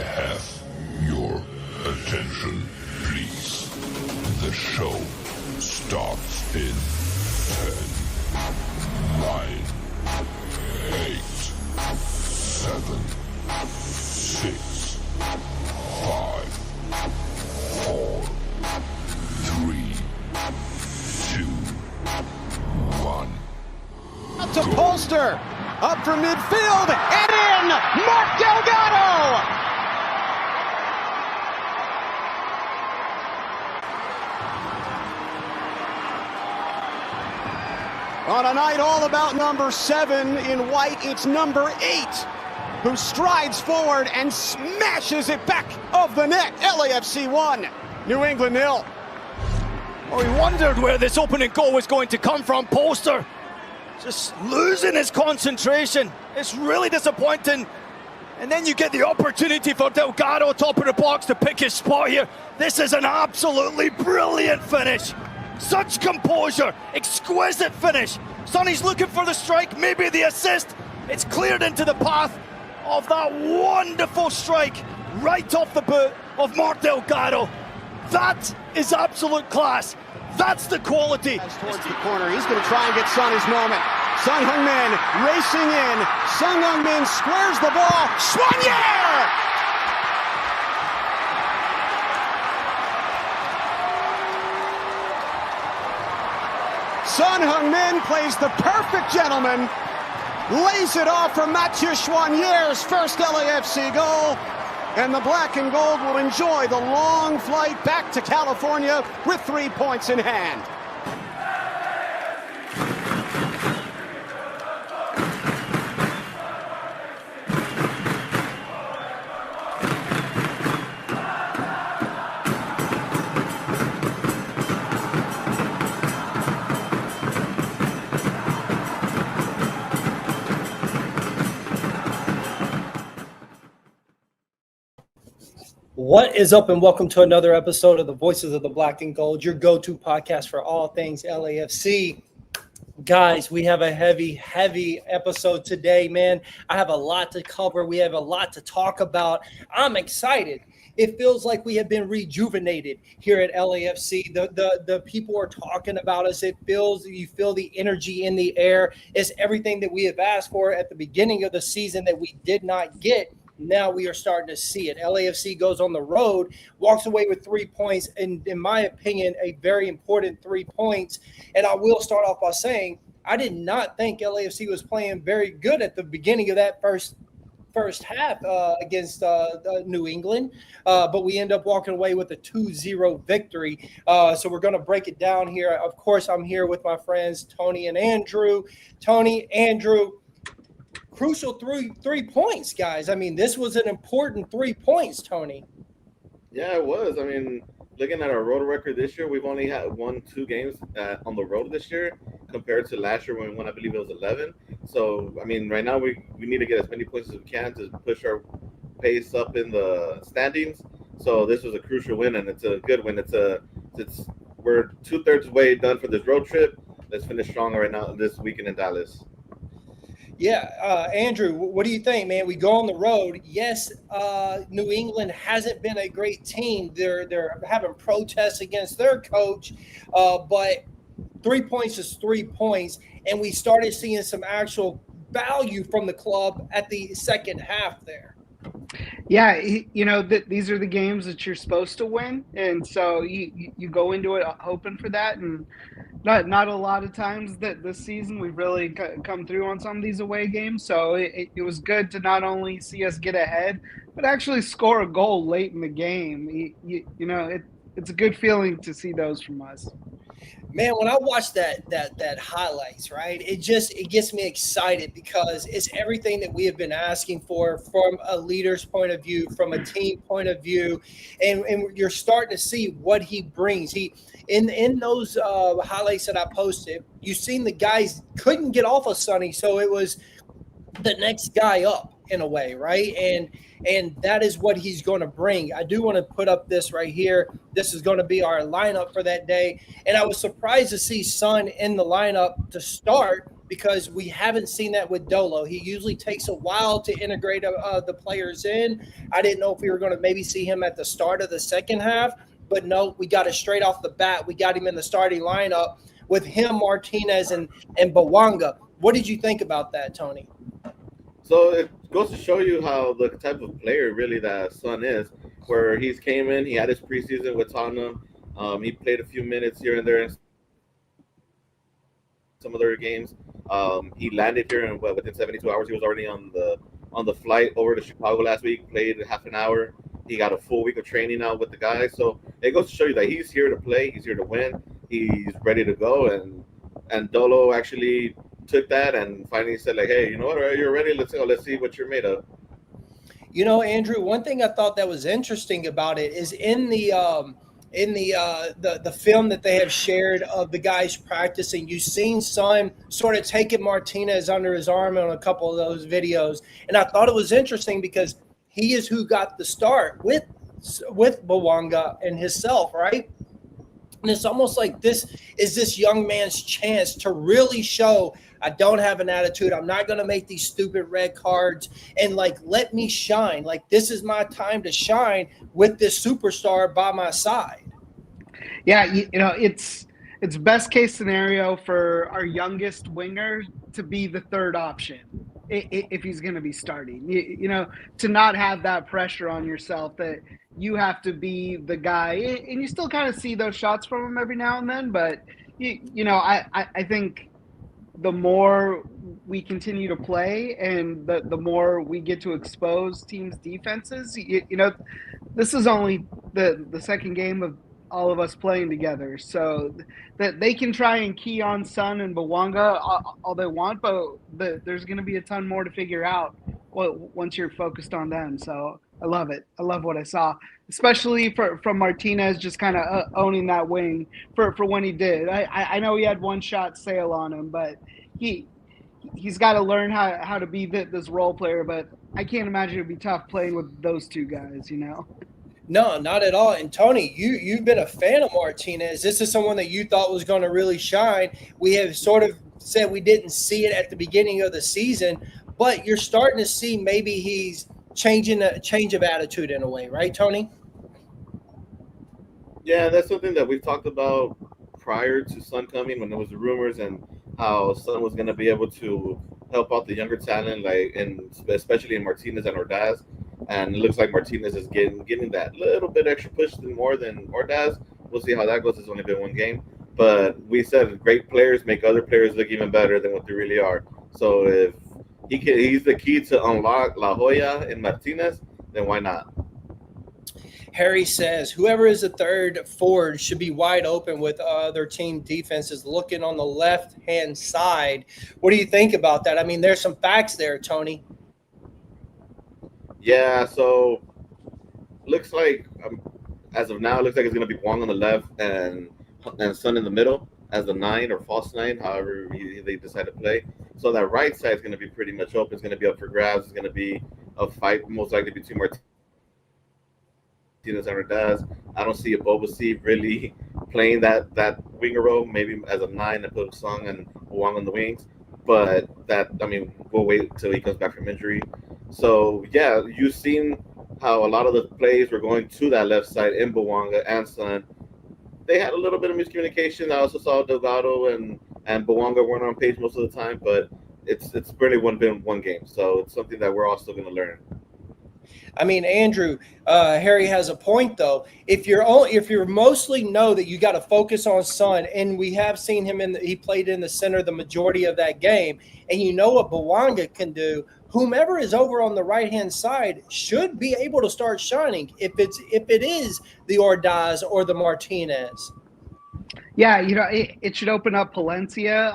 have your attention, please? The show starts in 10, 9, 8, 7, 6, 5, 4, 3, 2, 1. Up to Polster, up for midfield, and in! Mark Delgado! On a night all about number 7 in white, it's number 8 who strides forward and smashes it back of the net. LAFC 1, New England 0. Oh, he wondered where this opening goal was going to come from. Polster just losing his concentration. It's really disappointing. And then you get the opportunity for Delgado, top of the box, to pick his spot here. This is an absolutely brilliant finish. Such composure, exquisite finish. Sonny's looking for the strike, maybe the assist. It's cleared into the path of that wonderful strike right off the boot of Mark Delgado. That is absolute class. That's the quality. Towards the corner, he's going to try and get Son his moment. Son Heung-Min racing in. Son Heung-Min squares the ball. Choinière! Son Heung-Min plays the perfect gentleman. Lays it off from Mathieu Choinière's first LAFC goal. And the black and gold will enjoy the long flight back to California with 3 points in hand. What is up, and welcome to another episode of the Voices of the Black and Gold, your go-to podcast for all things LAFC. Guys, we have a heavy episode today, man. I have a lot to cover. We have a lot to talk about. I'm excited. It feels like we have been rejuvenated here at LAFC. The people are talking about us. You feel the energy in the air. It's everything that we have asked for at the beginning of the season that we did not get. Now we are starting to see it. LAFC goes on the road, walks away with 3 points, and in my opinion, a very important 3 points. And I will start off by saying I did not think LAFC was playing very good at the beginning of that first half against New England, but we end up walking away with a 2-0 victory. So we're going to break it down here. Of course, I'm here with my friends Tony and Andrew. Tony, Andrew. Crucial three points, guys. I mean, this was an important 3 points, Tony. Yeah, it was. I mean, looking at our road record this year, we've only had won 2 games on the road this year compared to last year when we won, I believe it was 11. So, I mean, right now we need to get as many points as we can to push our pace up in the standings. So this was a crucial win, and it's a good win. We're 2/3 way done for this road trip. Let's finish strong right now this weekend in Dallas. Yeah, Andrew, what do you think, man? We go on the road. Yes, New England hasn't been a great team. They're having protests against their coach, but 3 points is 3 points, and we started seeing some actual value from the club at the second half there. Yeah, these are the games that you're supposed to win, and so you go into it hoping for that, and not a lot of times that this season we've really come through on some of these away games. So it was good to not only see us get ahead, but actually score a goal late in the game. It's a good feeling to see those from us. Man, when I watch that highlights, right, it gets me excited because it's everything that we have been asking for from a leader's point of view, from a team point of view, and you're starting to see what he brings. In those highlights that I posted, you've seen the guys couldn't get off of Sonny, so it was the next guy up in a way, right? And that is what he's going to bring. I do want to put up this right here. This is going to be our lineup for that day. And I was surprised to see Son in the lineup to start because we haven't seen that with Dolo. He usually takes a while to integrate the players in. I didn't know if we were going to maybe see him at the start of the second half, but no, we got it straight off the bat. We got him in the starting lineup with him, Martinez, and Bwanga. What did you think about that, Tony? So it goes to show you how the type of player really that Son is, where he's came in, he had his preseason with Tottenham. He played a few minutes here and there in some other games. He landed here and within 72 hours, he was already on the flight over to Chicago last week, played half an hour. He got a full week of training now with the guys. So it goes to show you that he's here to play, he's here to win, he's ready to go. And Dolo actually took that and finally said, like, hey, you know what, you're ready, let's go, let's see what you're made of. You know, Andrew, one thing I thought that was interesting about it is in the film that they have shared of the guys practicing, you've seen Son sort of taking Martinez under his arm on a couple of those videos. And I thought it was interesting because he is who got the start with Bwanga and himself, right? And it's almost like this is this young man's chance to really show, I don't have an attitude. I'm not going to make these stupid red cards and, like, let me shine. Like, this is my time to shine with this superstar by my side. Yeah, you know, it's best case scenario for our youngest winger to be the third option if he's going to be starting. You know, to not have that pressure on yourself that you have to be the guy. And you still kind of see those shots from him every now and then. But, you know, I think the more we continue to play and the more we get to expose teams' defenses, you know, this is only the second game of all of us playing together. So that they can try and key on Son and Bwanga all they want, but there's going to be a ton more to figure out once you're focused on them. So I love it. I love what I saw, especially from Martinez just kind of owning that wing for when he did. I know he had one shot sail on him, but he's got to learn how to be this role player. But I can't imagine it'd be tough playing with those two guys, you know? No, not at all. And Tony, you've been a fan of Martinez. This is someone that you thought was going to really shine. We have sort of said we didn't see it at the beginning of the season, but you're starting to see maybe he's changing a change of attitude in a way, right, Tony? Yeah, that's something that we've talked about prior to Son coming, when there was the rumors and how Son was going to be able to help out the younger talent, like, and especially in Martinez and Ordaz. And it looks like Martinez is getting that little bit extra push more than Ordaz. We'll see how that goes. It's only been one game. But we said great players make other players look even better than what they really are. So if he's the key to unlock La Jolla and Martinez, then why not? Harry says, whoever is the third forward should be wide open with their team defenses looking on the left-hand side. What do you think about that? I mean, there's some facts there, Tony. Yeah, so looks like as of now, it looks like it's going to be Bwanga on the left and Son in the middle as the 9 or false 9, however they decide to play. So that right side is going to be pretty much open. It's going to be up for grabs. It's going to be a fight most likely between Martinez and Ordaz. I don't see a Bobasi really playing that winger role, maybe as a 9 and put Song and Bwanga on the wings. But we'll wait till he comes back from injury. So, yeah, you've seen how a lot of the plays were going to that left side in Bwanga and Son. They had a little bit of miscommunication. I also saw Delgado and Bwanga weren't on page most of the time, but it's really been one game. So it's something that we're all still going to learn. I mean, Andrew, Harry has a point though. If you're mostly know that you got to focus on Son, and we have seen him he played in the center the majority of that game, and you know what Bwanga can do. Whomever is over on the right-hand side should be able to start shining if it is the Ordaz or the Martinez. Yeah, you know, it should open up Palencia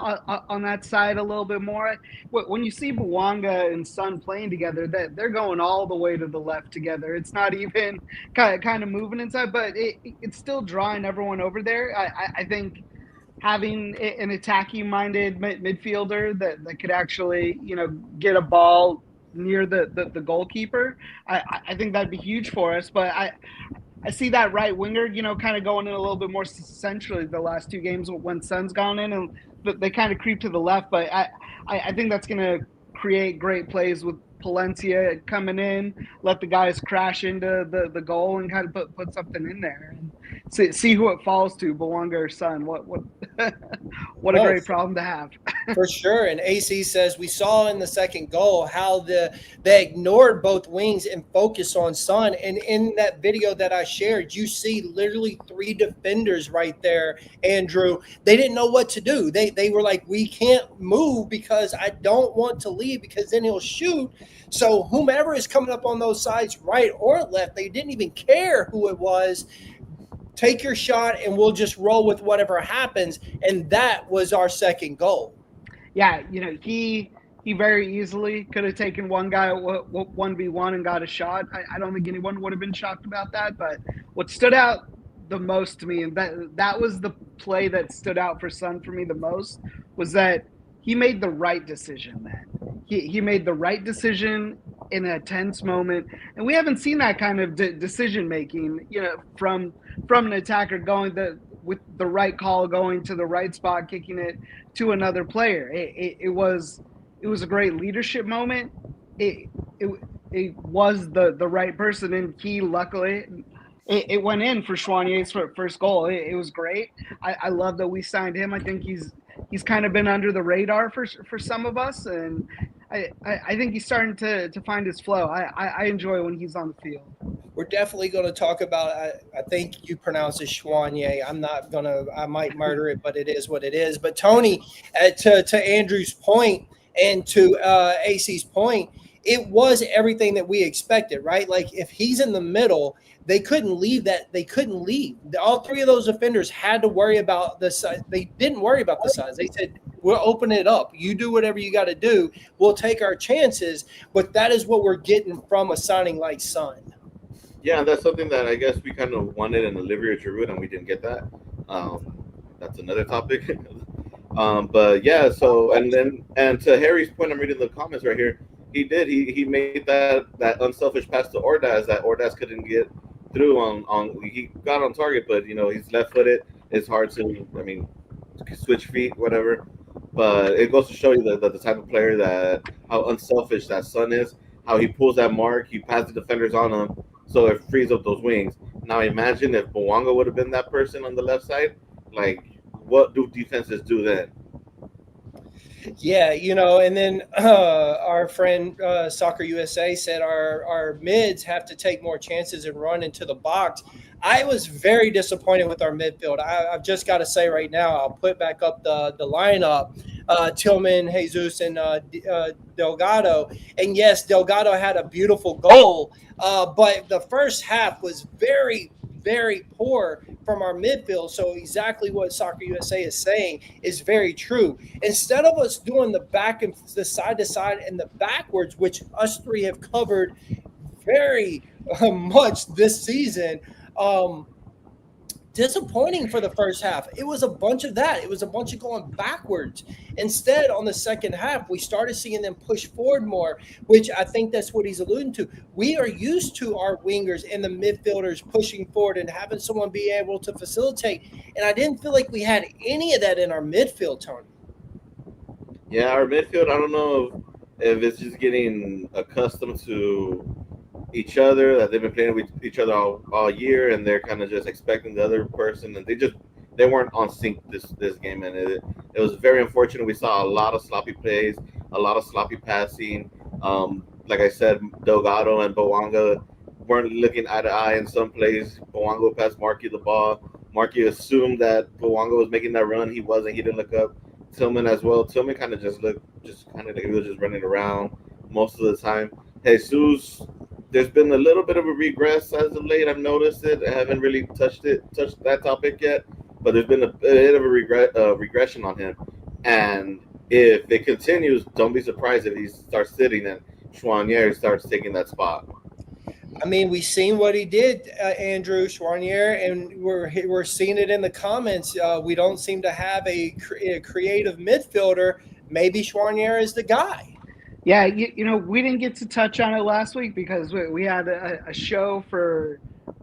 on that side a little bit more. When you see Bwanga and Son playing together, that they're going all the way to the left together. It's not even kind of moving inside, but it's still drawing everyone over there. I think having an attacking-minded midfielder that could actually, you know, get a ball near the goalkeeper, I think that'd be huge for us. But I see that right winger, kind of going in a little bit more centrally the last 2 games when Son's gone in, and they kind of creep to the left. But I think that's going to create great plays with Palencia coming in, let the guys crash into the goal and kind of put something in there and see who it falls to, Bwanga or Son. What what a great problem to have. For sure. And AC says we saw in the second goal how they ignored both wings and focused on Son. And in that video that I shared, you see literally 3 defenders right there, Andrew. They didn't know what to do. They were like, we can't move because I don't want to leave because then he'll shoot. So whomever is coming up on those sides, right or left, they didn't even care who it was. Take your shot and we'll just roll with whatever happens. And that was our second goal. Yeah, he very easily could have taken one guy 1v1 and got a shot. I don't think anyone would have been shocked about that. But what stood out the most to me, and that was the play that stood out for Son for me the most, was that he made the right decision then. He made the right decision in a tense moment, and we haven't seen that kind of decision making, from an attacker going with the right call, going to the right spot, kicking it to another player. It was a great leadership moment. It was the right person, and he luckily it went in for Choinier's first goal. It was great. I love that we signed him. I think he's kind of been under the radar for some of us, and I think he's starting to find his flow. I enjoy when he's on the field. We're definitely going to talk about, I think you pronounce it Choinière. I might murder it, but it is what it is. But Tony, to Andrew's point and to AC's point, it was everything that we expected, right? Like if he's in the middle, they couldn't leave that. They couldn't leave. All 3 of those offenders had to worry about the size. They didn't worry about the size. They said, we'll open it up. You do whatever you got to do. We'll take our chances. But that is what we're getting from a signing like Son. Yeah, and that's something that I guess we kind of wanted in Olivier Giroud, and we didn't get that. That's another topic. But yeah, so and to Harry's point, I'm reading the comments right here. He did. He made that unselfish pass to Ordaz that Ordaz couldn't get through on. He got on target, but he's left-footed. It's hard to, switch feet, whatever. But it goes to show you the type of player how unselfish that Son is. How he pulls that mark, he passes the defenders on him, so it frees up those wings. Now imagine if Bwanga would have been that person on the left side. Like, what do defenses do then? Yeah, and then our friend Soccer USA said our mids have to take more chances and run into the box. I was very disappointed with our midfield. I've just got to say right now, I'll put back up the lineup. Tillman, Jesus, and Delgado. And yes, Delgado had a beautiful goal, but the first half was very, very poor from our midfield. So exactly what Soccer USA is saying is very true. Instead of us doing the back and the side to side and the backwards, which us 3 have covered very much this season, disappointing for the first half. It was a bunch of that. It was a bunch of going backwards. Instead, on the second half, we started seeing them push forward more, which I think that's what he's alluding to. We are used to our wingers and the midfielders pushing forward and having someone be able to facilitate. And I didn't feel like we had any of that in our midfield, Tony. Yeah, our midfield, I don't know if it's just getting accustomed to each other, that they've been playing with each other all year, and they're kind of just expecting the other person, and they weren't on sync this game, and it was very unfortunate. We saw a lot of sloppy plays, a lot of sloppy passing. Like I said, Delgado and Bwanga weren't looking eye to eye in some plays. Bwanga would pass Marky the ball. Marky assumed that Bwanga was making that run. He wasn't. He didn't look up. Tillman as well. Tillman kind of just looked like he was just running around most of the time. Jesus, there's been a little bit of a regress as of late. I've noticed it. I haven't really touched that topic yet, but there's been a bit of a regression on him. And if it continues, don't be surprised if he starts sitting and Choinière starts taking that spot. I mean, we've seen what he did, Andrew Choinière, and we're seeing it in the comments. We don't seem to have a creative midfielder. Maybe Choinière is the guy. Yeah, we didn't get to touch on it last week because we had a show for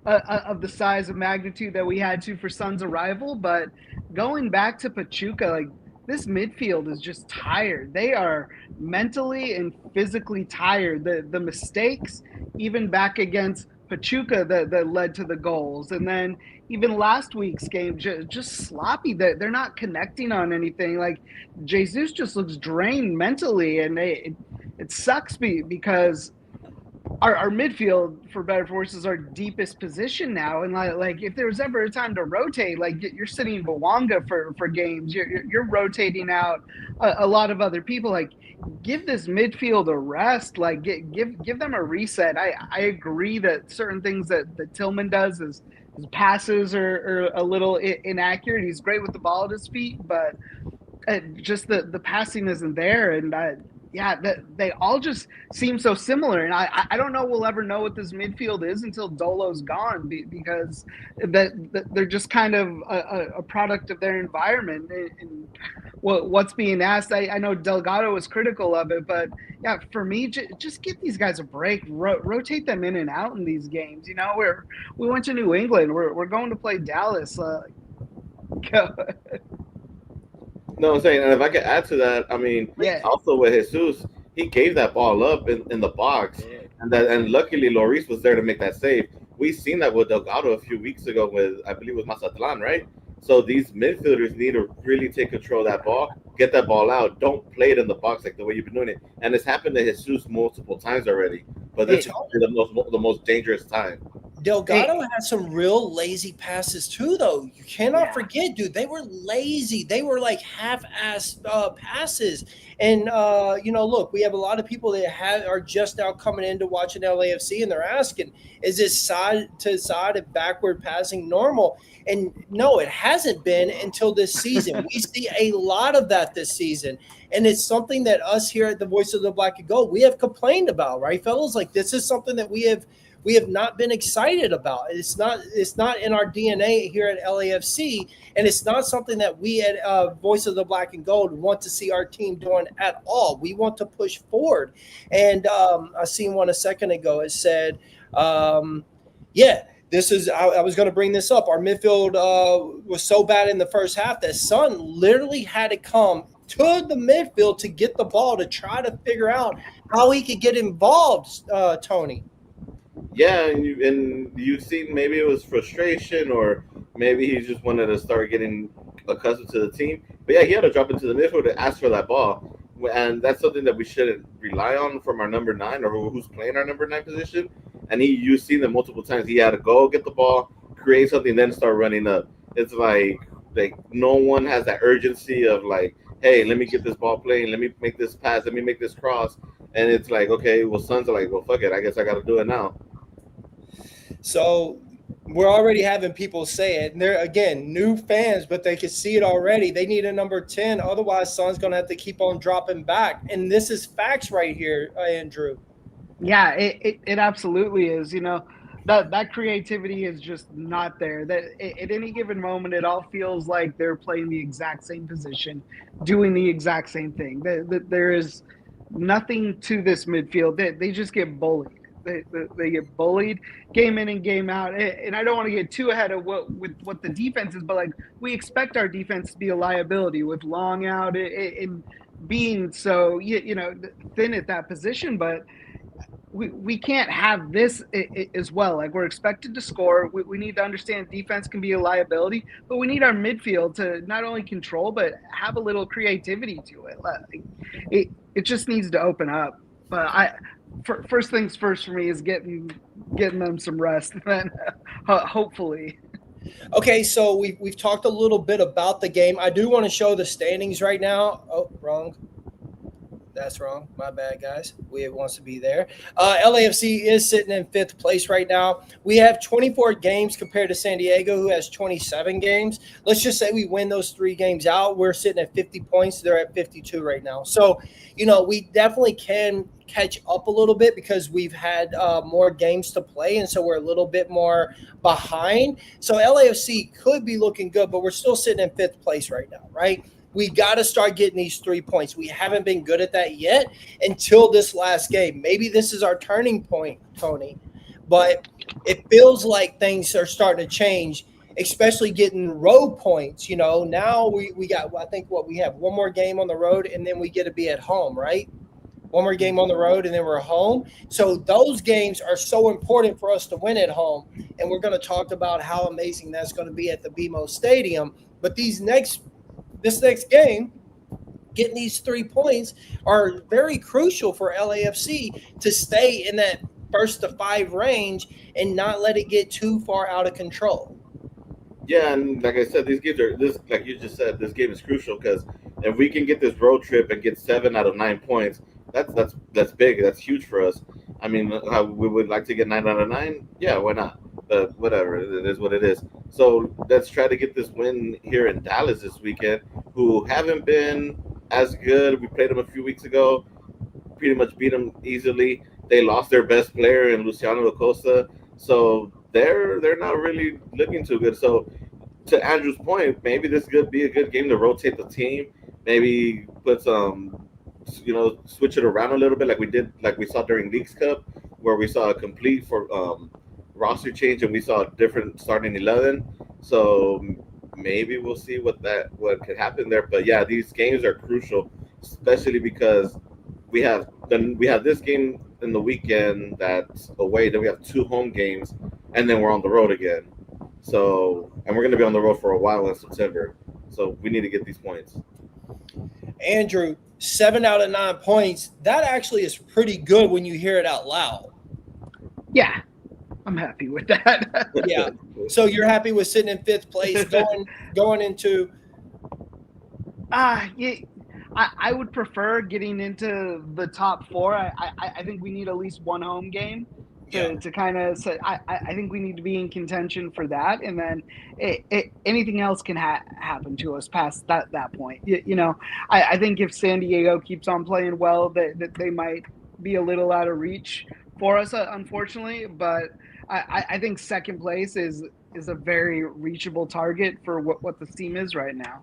of the size of magnitude that we had to for Son's arrival. But going back to Pachuca, like, this midfield is just tired. They are mentally and physically tired. The mistakes, even back against Pachuca, that led to the goals, and then even last week's game, just sloppy. That they're not connecting on anything. Like, Jesus just looks drained mentally, and it sucks because our midfield, for better or for worse, is our deepest position now. And like if there was ever a time to rotate, like, you're sitting Bwanga for games, you're rotating out a lot of other people. Like, give this midfield a rest. Like, give them a reset. I agree that certain things that Tillman does is his passes are a little inaccurate. He's great with the ball at his feet, but just the passing isn't there. And they all just seem so similar, and I don't know we'll ever know what this midfield is until Dolo's gone, because they're just kind of a product of their environment. And what's being asked, I know Delgado was critical of it, but yeah, for me, just give these guys a break, rotate them in and out in these games. You know, we went to New England, we're going to play Dallas. No, I'm saying, and if I could add to that, I mean, also with Jesus, he gave that ball up in the box, and luckily Lloris was there to make that save. We've seen that with Delgado a few weeks ago with, I believe it was Mazatlan, right? So these midfielders need to really take control of that ball, get that ball out. Don't play it in the box like the way you've been doing it. And it's happened to Jesus multiple times already, but this is the most dangerous time. Delgado had some real lazy passes too, though. You cannot forget, dude. They were lazy. They were like half-assed passes. And look, we have a lot of people that are just now coming into watching LAFC, and they're asking, "Is this side to side and backward passing normal?" And no, it hasn't been until this season. We see a lot of that this season, and it's something that us here at the Voice of the Black and Gold, we have complained about, right, fellas? Like, this is something that we have not been excited about. It's not in our DNA here at LAFC, and it's not something that we at Voice of the Black and Gold want to see our team doing at all. We want to push forward. And I seen one a second ago. It said, this is, I was going to bring this up. Our midfield was so bad in the first half that Son literally had to come to the midfield to get the ball to try to figure out how he could get involved, Tony. Yeah, and you see maybe it was frustration, or maybe he just wanted to start getting accustomed to the team. But yeah, he had to drop into the midfield to ask for that ball. And that's something that we shouldn't rely on from our number 9, or who's playing our number 9 position. And you've seen them multiple times. He had to go get the ball, create something, then start running up. It's like no one has that urgency of like, hey, let me get this ball playing, let me make this pass, let me make this cross. And it's like, okay, well, Sons are like, well, fuck it, I guess I got to do it now. So we're already having people say it. And they're, again, new fans, but they can see it already. They need a number 10. Otherwise, Son's going to have to keep on dropping back. And this is facts right here, Andrew. Yeah, it absolutely is. You know, that creativity is just not there. That at any given moment, it all feels like they're playing the exact same position, doing the exact same thing. There is nothing to this midfield. They just get bullied. They get bullied game in and game out. And I don't want to get too ahead of what the defense is, but like, we expect our defense to be a liability with Long out and being so thin at that position. But we can't have this as well. Like, we're expected to score. We need to understand defense can be a liability, but we need our midfield to not only control but have a little creativity to it. Like, it just needs to open up. But first things first for me is getting them some rest, then hopefully. Okay, so we've talked a little bit about the game. I do want to show the standings right now. Oh, wrong. That's wrong. My bad, guys. We wants to be there. LAFC is sitting in 5th place right now. We have 24 games compared to San Diego, who has 27 games. Let's just say we win those 3 games out. We're sitting at 50 points. They're at 52 right now. So, we definitely can catch up a little bit because we've had more games to play, and so we're a little bit more behind. So LAFC could be looking good, but we're still sitting in 5th place right now, right? We got to start getting these 3 points. We haven't been good at that yet until this last game. Maybe this is our turning point, Tony. but it feels like things are starting to change, especially getting road points. You know, now we got, I think we have one more game on the road, and then we get to be at home, right? One more game on the road, and then we're home. So those games are so important for us to win at home, and we're going to talk about how amazing that's going to be at the BMO Stadium. But this next game, getting these 3 points are very crucial for LAFC to stay in that 1st to 5 range and not let it get too far out of control. Yeah, and like I said, these games are like you just said, this game is crucial because if we can get this road trip and get 7 out of 9 points, that's big. That's huge for us. I mean, how we would like to get 9 out of 9. Yeah, why not? But whatever, it is what it is. So let's try to get this win here in Dallas this weekend, who haven't been as good. We played them a few weeks ago, pretty much beat them easily. They lost their best player in Luciano Acosta, so they're not really looking too good. So to Andrew's point, maybe this could be a good game to rotate the team. Maybe put some, switch it around a little bit, like we saw during Leagues Cup, where we saw a complete roster change and we saw a different starting 11. So maybe we'll see what could happen there. But yeah, these games are crucial, especially because we have this game in the weekend that's away. Then we have 2 home games, and then we're on the road again. So, and we're going to be on the road for a while in September. So we need to get these points. Andrew, 7 out of 9 points. That actually is pretty good when you hear it out loud. Yeah, I'm happy with that. Yeah. So you're happy with sitting in 5th place, going into? Yeah, I would prefer getting into the top 4. I think we need at least one home game to kind of say. I think we need to be in contention for that, and then anything else can happen to us past that point. I think if San Diego keeps on playing well, that they might be a little out of reach for us, unfortunately. But I think 2nd place is a very reachable target for what the team is right now.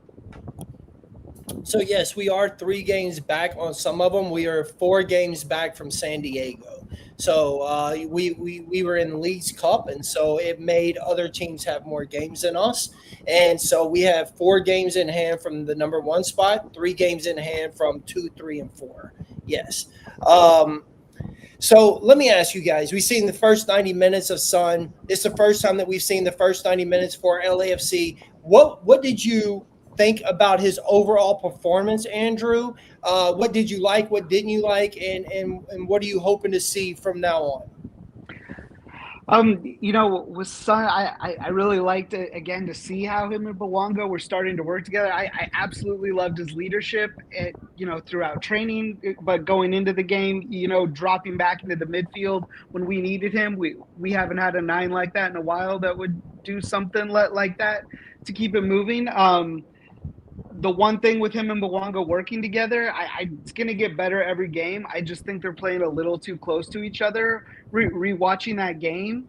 So yes, we are 3 games back on some of them. We are 4 games back from San Diego. So we were in the Leagues Cup, and so it made other teams have more games than us. And so we have 4 games in hand from the number 1 spot, 3 games in hand from 2, 3, and 4. Yes. So let me ask you guys, we've seen the first 90 minutes of Son. It's the first time that we've seen the first 90 minutes for LAFC. What did you think about his overall performance, Andrew? What did you like? What didn't you like? And what are you hoping to see from now on? With Son, I really liked it, again, to see how him and Bwanga were starting to work together. I absolutely loved his leadership throughout training, but going into the game, dropping back into the midfield when we needed him. We haven't had a 9 like that in a while that would do something like that to keep it moving. The one thing with him and Bwanga working together, it's going to get better every game. I just think they're playing a little too close to each other. Rewatching that game,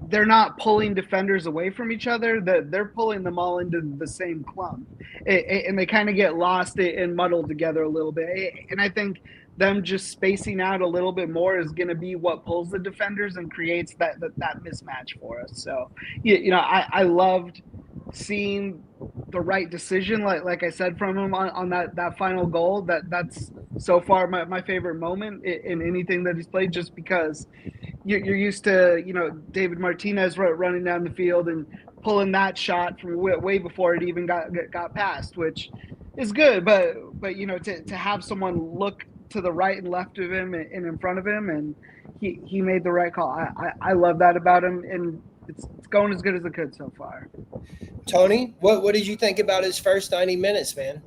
they're not pulling defenders away from each other. They're pulling them all into the same clump. And they kind of get lost and muddled together a little bit. And I think them just spacing out a little bit more is going to be what pulls the defenders and creates that mismatch for us. So, I loved seeing the right decision, like I said, from him on that final goal. That's so far my favorite moment in anything that he's played, just because you're used to David Martinez running down the field and pulling that shot from way before it even got passed, which is good, but to have someone look to the right and left of him and in front of him, and he made the right call. I love that about him, and it's going as good as it could so far. Tony, what did you think about his first 90 minutes, man?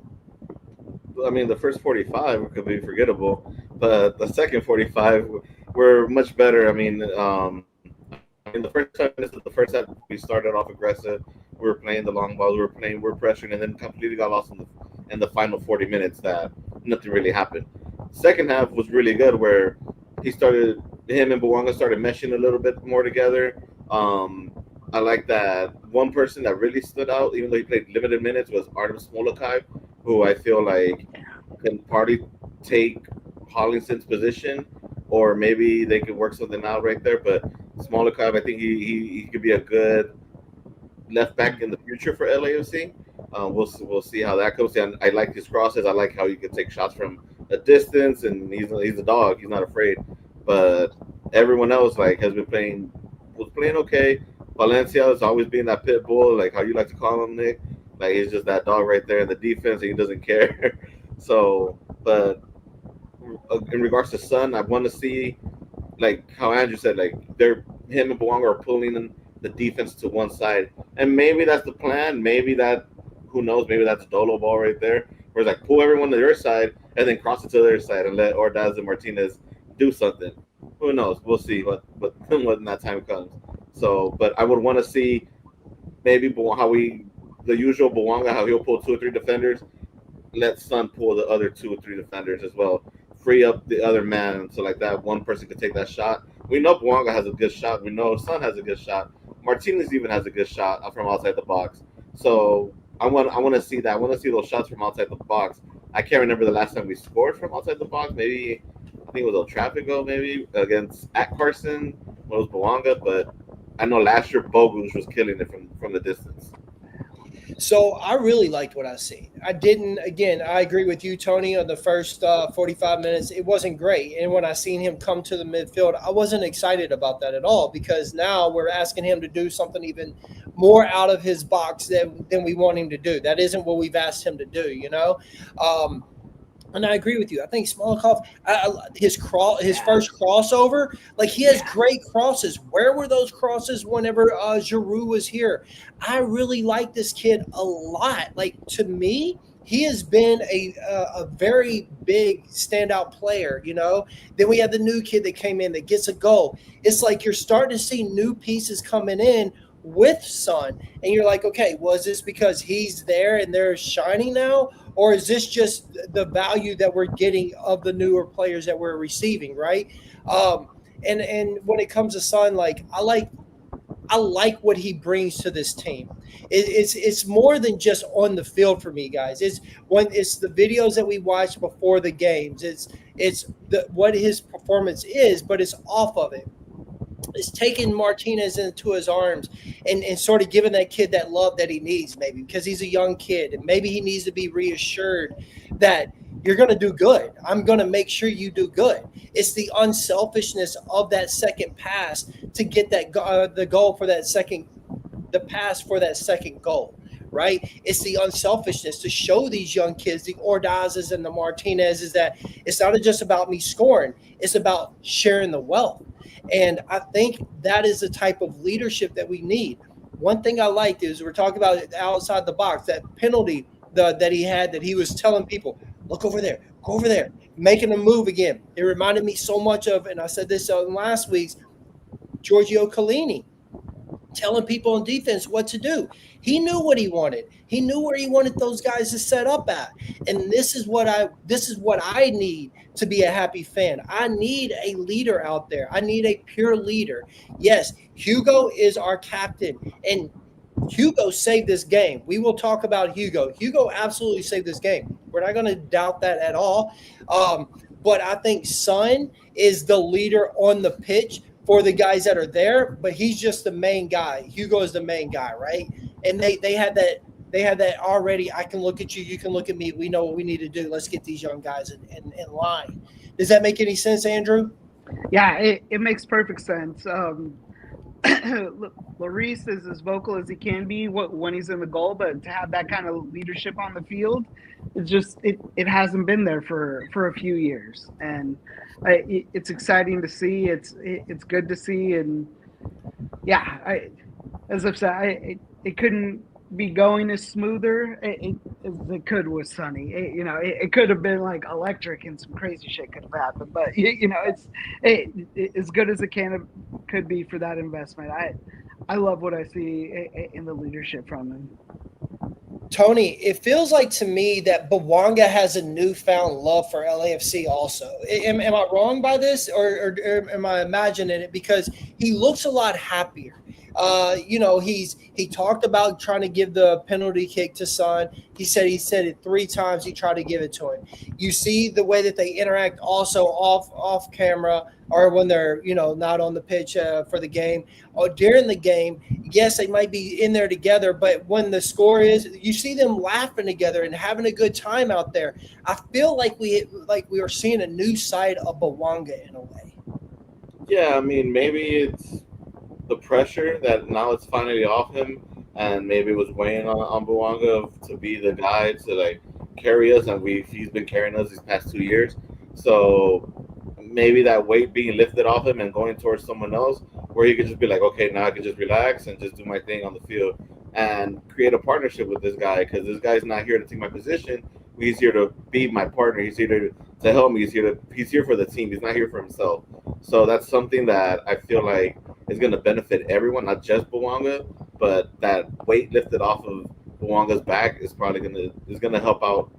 I mean, the first 45 could be forgettable, but the second 45 were much better. I mean, in the first 10 minutes of the first half, we started off aggressive. We were playing the long ball. We were pressuring, and then completely got lost in the final 40 minutes that nothing really happened. Second half was really good, where him and Bwanga started meshing a little bit more together. I like that one person that really stood out, even though he played limited minutes, was Artem Smolakov, who I feel like can partly take Hollingson's position, or maybe they could work something out right there. But Smolakov, I think he could be a good left back in the future for LAFC. We'll see how that goes. I like his crosses. I like how he can take shots from a distance, and he's a dog. He's not afraid. But everyone else was playing okay. Valencia has always been that pit bull, like how you like to call him, Nick. Like he's just that dog right there in the defense, and he doesn't care. So, but in regards to Son, I want to see, like how Andrew said, like him and Bwanga are pulling the defense to one side, and maybe that's the plan. Maybe that, who knows? Maybe that's a Dolo ball right there, where it's like pull everyone to their side and then cross it to their side and let Ordaz and Martinez do something. Who knows? We'll see what when that time comes. So, but I would want to see maybe the usual Bwanga, how he'll pull 2 or 3 defenders, let Son pull the other 2 or 3 defenders as well, free up the other man, so like that one person could take that shot. We know Bwanga has a good shot. We know Son has a good shot. Martinez even has a good shot from outside the box. So I want to see that. I want to see those shots from outside the box. I can't remember the last time we scored from outside the box. Maybe I think it was Old Trafford maybe against at Carson when it was Bwanga, but I know last year Bogus was killing it from the distance. So I really liked what I see. I agree with you, Tony, on the first 45 minutes. It wasn't great. And when I seen him come to the midfield, I wasn't excited about that at all, because now we're asking him to do something even more out of his box than we want him to do. That isn't what we've asked him to do, you know? And I agree with you. I think Smolakov, his first crossover, like he has great crosses. Where were those crosses whenever Giroud was here? I really like this kid a lot. Like, to me, he has been a very big standout player, you know? Then we have the new kid that came in that gets a goal. It's like you're starting to see new pieces coming in with Son, and you're like, okay, was this because he's there and they're shining now, or is this just the value that we're getting of the newer players that we're receiving, right? And when it comes to Son, like I like what he brings to this team. It's more than just on the field for me, guys. It's the videos that we watch before the games. It's what his performance is, but it's off of it. It's taking Martinez into his arms and sort of giving that kid that love that he needs, maybe because he's a young kid, and maybe he needs to be reassured that you're going to do good. I'm going to make sure you do good. It's the unselfishness of that second pass to get that the goal for that the pass for that second goal, right? It's the unselfishness to show these young kids, the Ordazes and the Martinezes, that it's not just about me scoring. It's about sharing the wealth. And I think that is the type of leadership that we need. One thing I liked is we're talking about outside the box, that penalty that he had, that he was telling people, look over there, go over there, making a move again. It reminded me so much of, and I said this in last week's, Giorgio Chiellini, telling people on defense what to do. He knew what he wanted. He knew where he wanted those guys to set up at. And this is what I need to be a happy fan. I need a leader out there. I need a pure leader. Yes, Hugo is our captain, and Hugo saved this game. We will talk about Hugo. Hugo absolutely saved this game. We're not going to doubt that at all. But I think Son is the leader on the pitch for the guys that are there, but he's just the main guy. Hugo is the main guy, right? And they had that already. I can look at you, you can look at me. We know what we need to do. Let's get these young guys in line. Does that make any sense, Andrew? Yeah, it makes perfect sense. Lloris is as vocal as he can be when he's in the goal, but to have that kind of leadership on the field, it hasn't been there for a few years, and it's exciting to see. It's good to see, and yeah, as I've said, it couldn't be going as smoother as it could with Sonny. It could have been like electric and some crazy shit could have happened, but it's as good as it could be for that investment. I love what I see in the leadership from him. Tony, it feels like to me that Bwanga has a newfound love for LAFC also. Am I wrong by this, or am I imagining it? Because he looks a lot happier. He talked about trying to give the penalty kick to Son. He said it 3 times. He tried to give it to him. You see the way that they interact also off camera, or when they're not on the pitch for the game or during the game. Yes, they might be in there together, but when the score is, you see them laughing together and having a good time out there. I feel like we are seeing a new side of Bwanga in a way. Yeah, I mean, maybe it's the pressure that now it's finally off him, and maybe it was weighing on Bwanga to be the guy to like carry us, and he's been carrying us these past 2 years. So maybe that weight being lifted off him and going towards someone else, where he could just be like, okay, now I can just relax and just do my thing on the field and create a partnership with this guy, because this guy's not here to take my position. He's here to be my partner. He's here to help me. He's here for the team. He's not here for himself. So that's something that I feel like is going to benefit everyone, not just Bwanga, but that weight lifted off of Bwanga's back is probably going to help out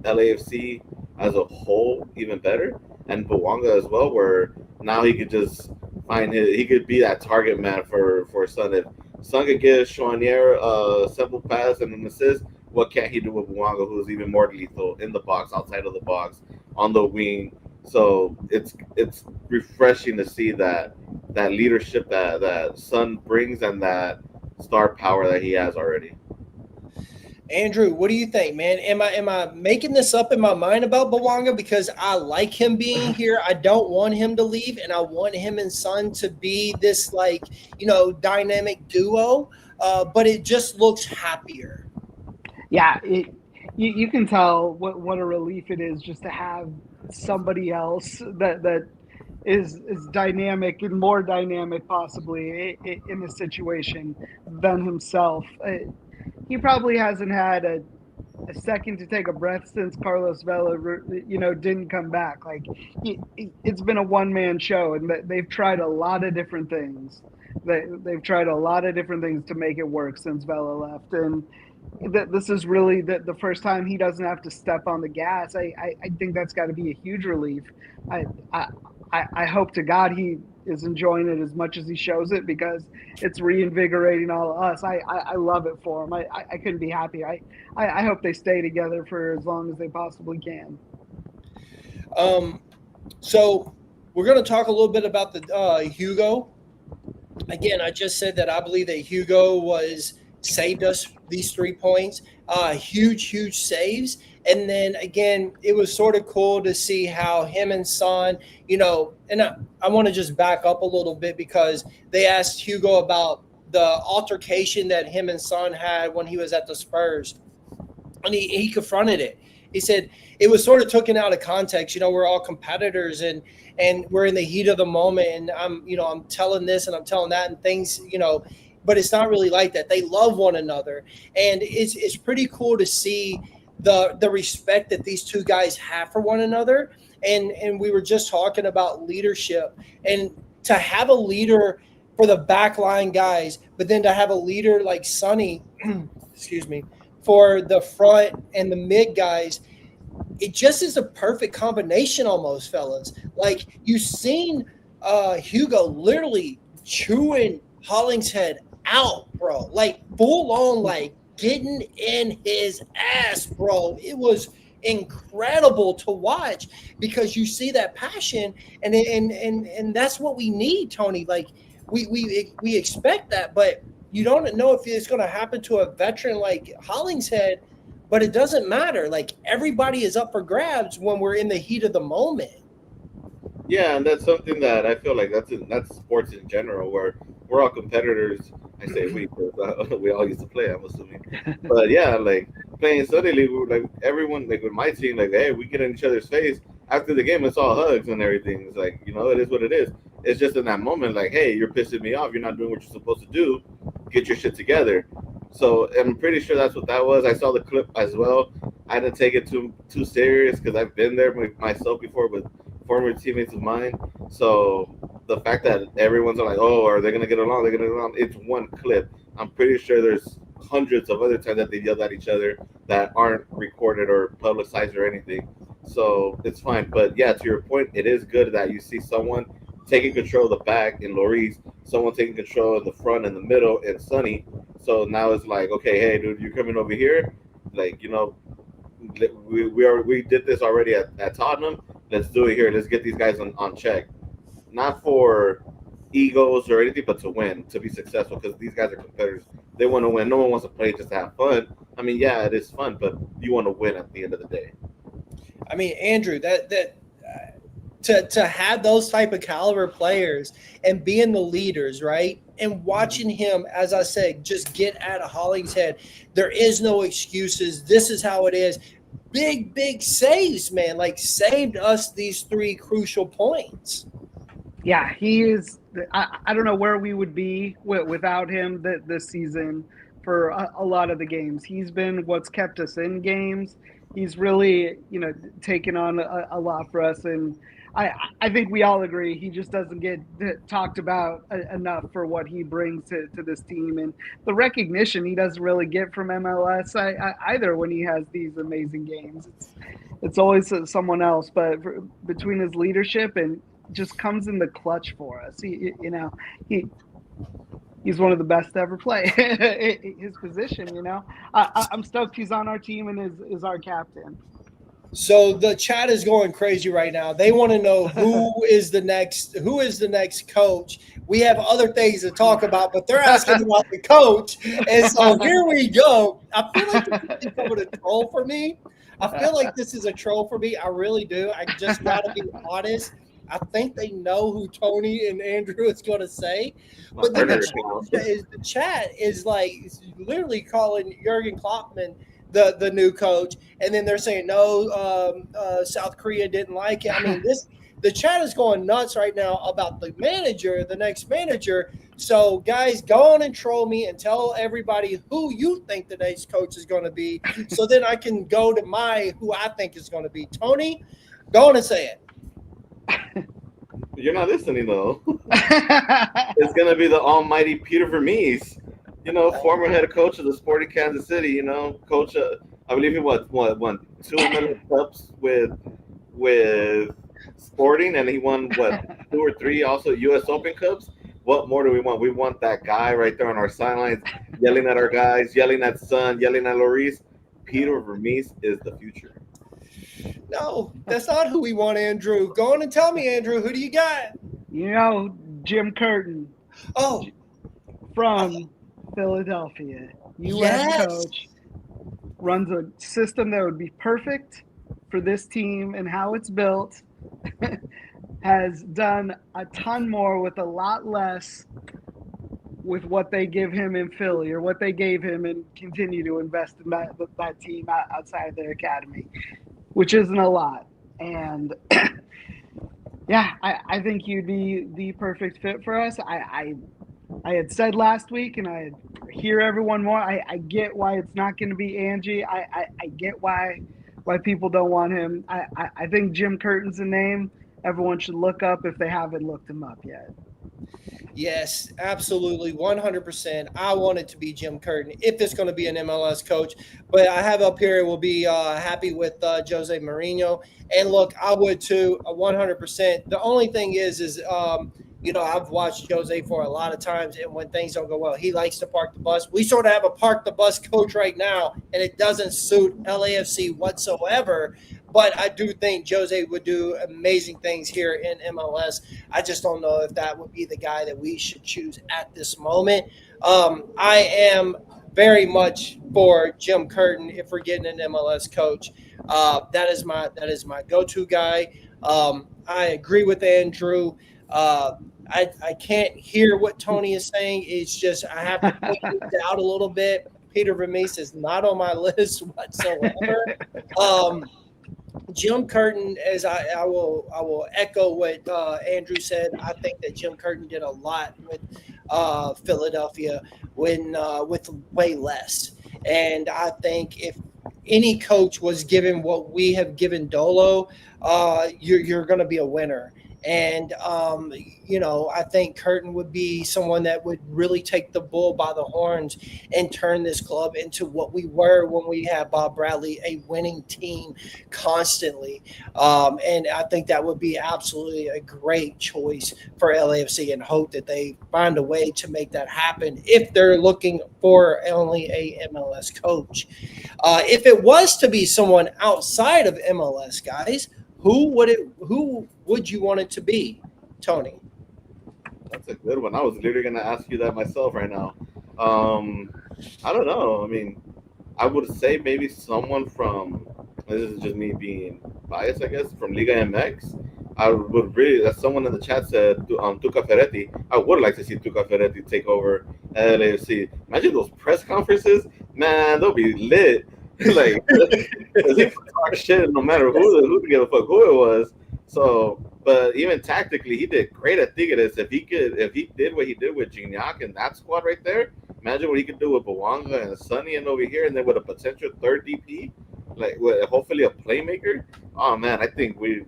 LAFC as a whole even better, and Bwanga as well, where now he could just he could be that target man for Son. If Son could give Choinière a simple pass and an assist, what can't he do with Bwanga, who's even more lethal in the box, outside of the box, on the wing? So it's refreshing to see that leadership that Son brings and that star power that he has already. Andrew, what do you think, man? Am I making this up in my mind about Bwanga? Because I like him being here. I don't want him to leave, and I want him and Son to be this dynamic duo. But it just looks happier. Yeah, you can tell what a relief it is just to have somebody else that is dynamic and more dynamic possibly in the situation than himself. He probably hasn't had a second to take a breath since Carlos Vela, didn't come back. Like it's been a one-man show, and they've tried a lot of different things. They've tried a lot of different things to make it work since Vela left, and this is really the first time he doesn't have to step on the gas. I think that's got to be a huge relief. I hope to God he is enjoying it as much as he shows it, because it's reinvigorating all of us. I love it for him. I couldn't be happy. I hope they stay together for as long as they possibly can. So we're going to talk a little bit about the Hugo. Again, I just said that I believe that Hugo saved us these 3 points. Huge saves. And then again, it was sort of cool to see how him and Son, and I want to just back up a little bit, because they asked Hugo about the altercation that him and Son had when he was at the Spurs. And he confronted it. He said it was sort of taken out of context. We're all competitors and we're in the heat of the moment, and I'm telling this and I'm telling that and things, but it's not really like that. They love one another. And it's pretty cool to see the respect that these two guys have for one another. And we were just talking about leadership, and to have a leader for the backline guys, but then to have a leader like Sonny, excuse me, for the front and the mid guys, it just is a perfect combination almost, fellas. Like, you've seen Hugo literally chewing Hollingshead out, bro. Like, full on, like, getting in his ass, bro. It was incredible to watch, because you see that passion, and that's what we need, Tony. Like, we expect that, but you don't know if it's going to happen to a veteran like Hollingshead. But it doesn't matter. Like, everybody is up for grabs when we're in the heat of the moment. Yeah, and that's something that I feel like that's sports in general, where we're all competitors. I say we, because we all used to play, I'm assuming. But yeah, like playing Sunday League, like everyone, like with my team, like, hey, we get in each other's face after the game. It's all hugs and everything. It's like, it is what it is. It's just in that moment, like, hey, you're pissing me off. You're not doing what you're supposed to do. Get your shit together. So I'm pretty sure that's what that was. I saw the clip as well. I didn't take it too serious, because I've been there myself before with former teammates of mine. So the fact that everyone's like, oh, are they going to get along? They're going to get along. It's one clip. I'm pretty sure there's hundreds of other times that they yelled at each other that aren't recorded or publicized or anything. So it's fine. But yeah, to your point, it is good that you see someone taking control of the back in Lloris, someone taking control in the front and the middle, and Sonny. So now it's like, okay, hey, dude, you're coming over here. Like, we did this already at Tottenham. Let's do it here. Let's get these guys on check. Not for egos or anything, but to win, to be successful, because these guys are competitors. They want to win. No one wants to play just to have fun. I mean, yeah, it is fun, but you want to win at the end of the day. I mean, Andrew, to have those type of caliber players and being the leaders, right? And watching him, as I said, just get out of Hollingshead. There is no excuses. This is how it is. Big saves, man. Like, saved us these 3 crucial points. Yeah, he is. I don't know where we would be without him this season for a lot of the games. He's been what's kept us in games. He's really, taken on a lot for us. And I think we all agree he just doesn't get talked about enough for what he brings to this team. And the recognition he doesn't really get from MLS either when he has these amazing games. It's always someone else. But between his leadership and just comes in the clutch for us. He's one of the best to ever play his position. I'm stoked he's on our team and is our captain. So the chat is going crazy right now. They want to know who is the next coach. We have other things to talk about, but they're asking about the coach. And so here we go. I feel like this is coming a troll for me. I feel like this is a troll for me. I really do. I just got to be honest. I think they know who Tony and Andrew is going to say. But then the chat is like literally calling Jurgen Kloppman the new coach. And then they're saying, no, South Korea didn't like it. I mean, the chat is going nuts right now about the next manager. So, guys, go on and troll me and tell everybody who you think the next coach is going to be. So then I can go to who I think is going to be. Tony, go on and say it. You're not listening, though. It's going to be the almighty Peter Vermees, former head coach of the Sporting Kansas City, coach, I believe he won 2 million cups with Sporting, and he won, 2 or 3 also U.S. Open Cups. What more do we want? We want that guy right there on our sidelines, yelling at our guys, yelling at Son, yelling at Lloris. Peter Vermees is the future. No, that's not who we want, Andrew. Go on and tell me, Andrew, who do you got? Jim Curtin. Oh. From Philadelphia. U.S. coach. Runs a system that would be perfect for this team and how it's built. Has done a ton more with a lot less with what they give him in Philly or what they gave him, and continue to invest in that team outside their academy, which isn't a lot. And yeah, I think you'd be the perfect fit for us. I had said last week, and I hear everyone more. I get why it's not going to be Angie. I get why people don't want him. I think Jim Curtin's a name everyone should look up if they haven't looked him up yet. Yes, absolutely, 100%. I want it to be Jim Curtin if it's going to be an MLS coach. But I have up here, we'll be happy with Jose Mourinho. And look, I would too, 100%. The only thing is I've watched Jose for a lot of times, and when things don't go well, he likes to park the bus. We sort of have a park the bus coach right now, and it doesn't suit LAFC whatsoever. But I do think Jose would do amazing things here in MLS. I just don't know if that would be the guy that we should choose at this moment. I am very much for Jim Curtin if we're getting an MLS coach. That is my go-to guy. I agree with Andrew. I can't hear what Tony is saying. It's just I have to think it out a little bit. Peter Vermees is not on my list whatsoever. Jim Curtin, as I will echo what Andrew said. I think that Jim Curtin did a lot with Philadelphia with way less. And I think if any coach was given what we have given Dolo, you're going to be a winner. And, I think Curtin would be someone that would really take the bull by the horns and turn this club into what we were when we had Bob Bradley, a winning team constantly. And I think that would be absolutely a great choice for LAFC, and hope that they find a way to make that happen if they're looking for only a MLS coach. If it was to be someone outside of MLS, guys, who would you want it to be, Tony? That's a good one. I was literally going to ask you that myself right now. I don't know. I mean, I would say maybe someone from, this is just me being biased, I guess, from Liga MX. I would really, as someone in the chat said, Tuca Ferretti, I would like to see Tuca Ferretti take over LAFC. Imagine those press conferences. Man, they'll be lit. Like, he could talk shit no matter who give a fuck who it was. So, but even tactically, he did great at Tigres. If he did what he did with Gignac and that squad right there, imagine what he could do with Bwanga and Sonny and over here, and then with a potential third DP, like with hopefully a playmaker. Oh man, I think we'd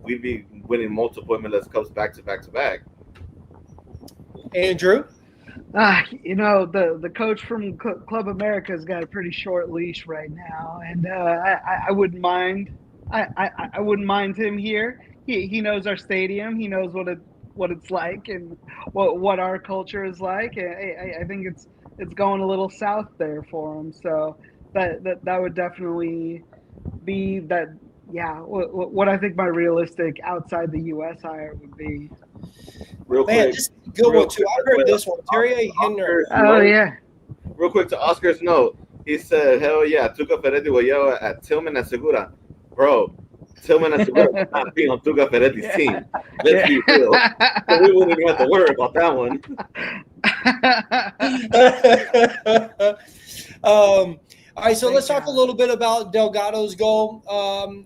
be winning multiple MLS Cups back to back. Andrew? The coach from Club America's got a pretty short leash right now, and I wouldn't mind. I wouldn't mind him here. He knows our stadium. He knows what it's like and what our culture is like. I think it's going a little south there for him. So that would definitely be that. Yeah, what I think my realistic outside the U.S. hire would be. Real quick, this is a good one too. I heard this one. Terry Henry. Oh yeah. Real quick to Oscar's note, he said, "Hell yeah, Tuca Ferretti will yell at Tillman and Segura, bro. Tillman and Segura will not be on Tuca Ferretti's team. Let's be real. So we wouldn't even have to worry about that one." All right, so let's talk a little bit about Delgado's goal.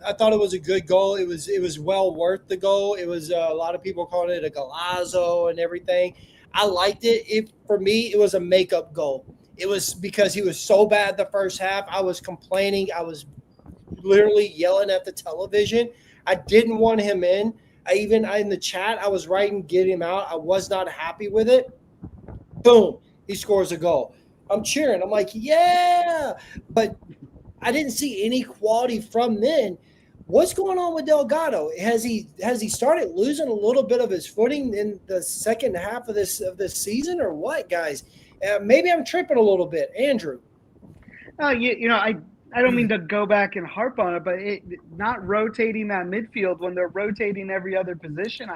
I thought it was a good goal. It was well worth the goal. It was a lot of people calling it a golazo and everything. I liked it. For me, it was a makeup goal. It was because he was so bad the first half. I was complaining. I was literally yelling at the television. I didn't want him in. In the chat, I was writing, get him out. I was not happy with it. Boom, he scores a goal. I'm cheering. I'm like, yeah. But I didn't see any quality from then. What's going on with Delgado? Has he started losing a little bit of his footing in the second half of this season, or what, guys? Maybe I'm tripping a little bit. Andrew. I don't mean to go back and harp on it, but not rotating that midfield when they're rotating every other position,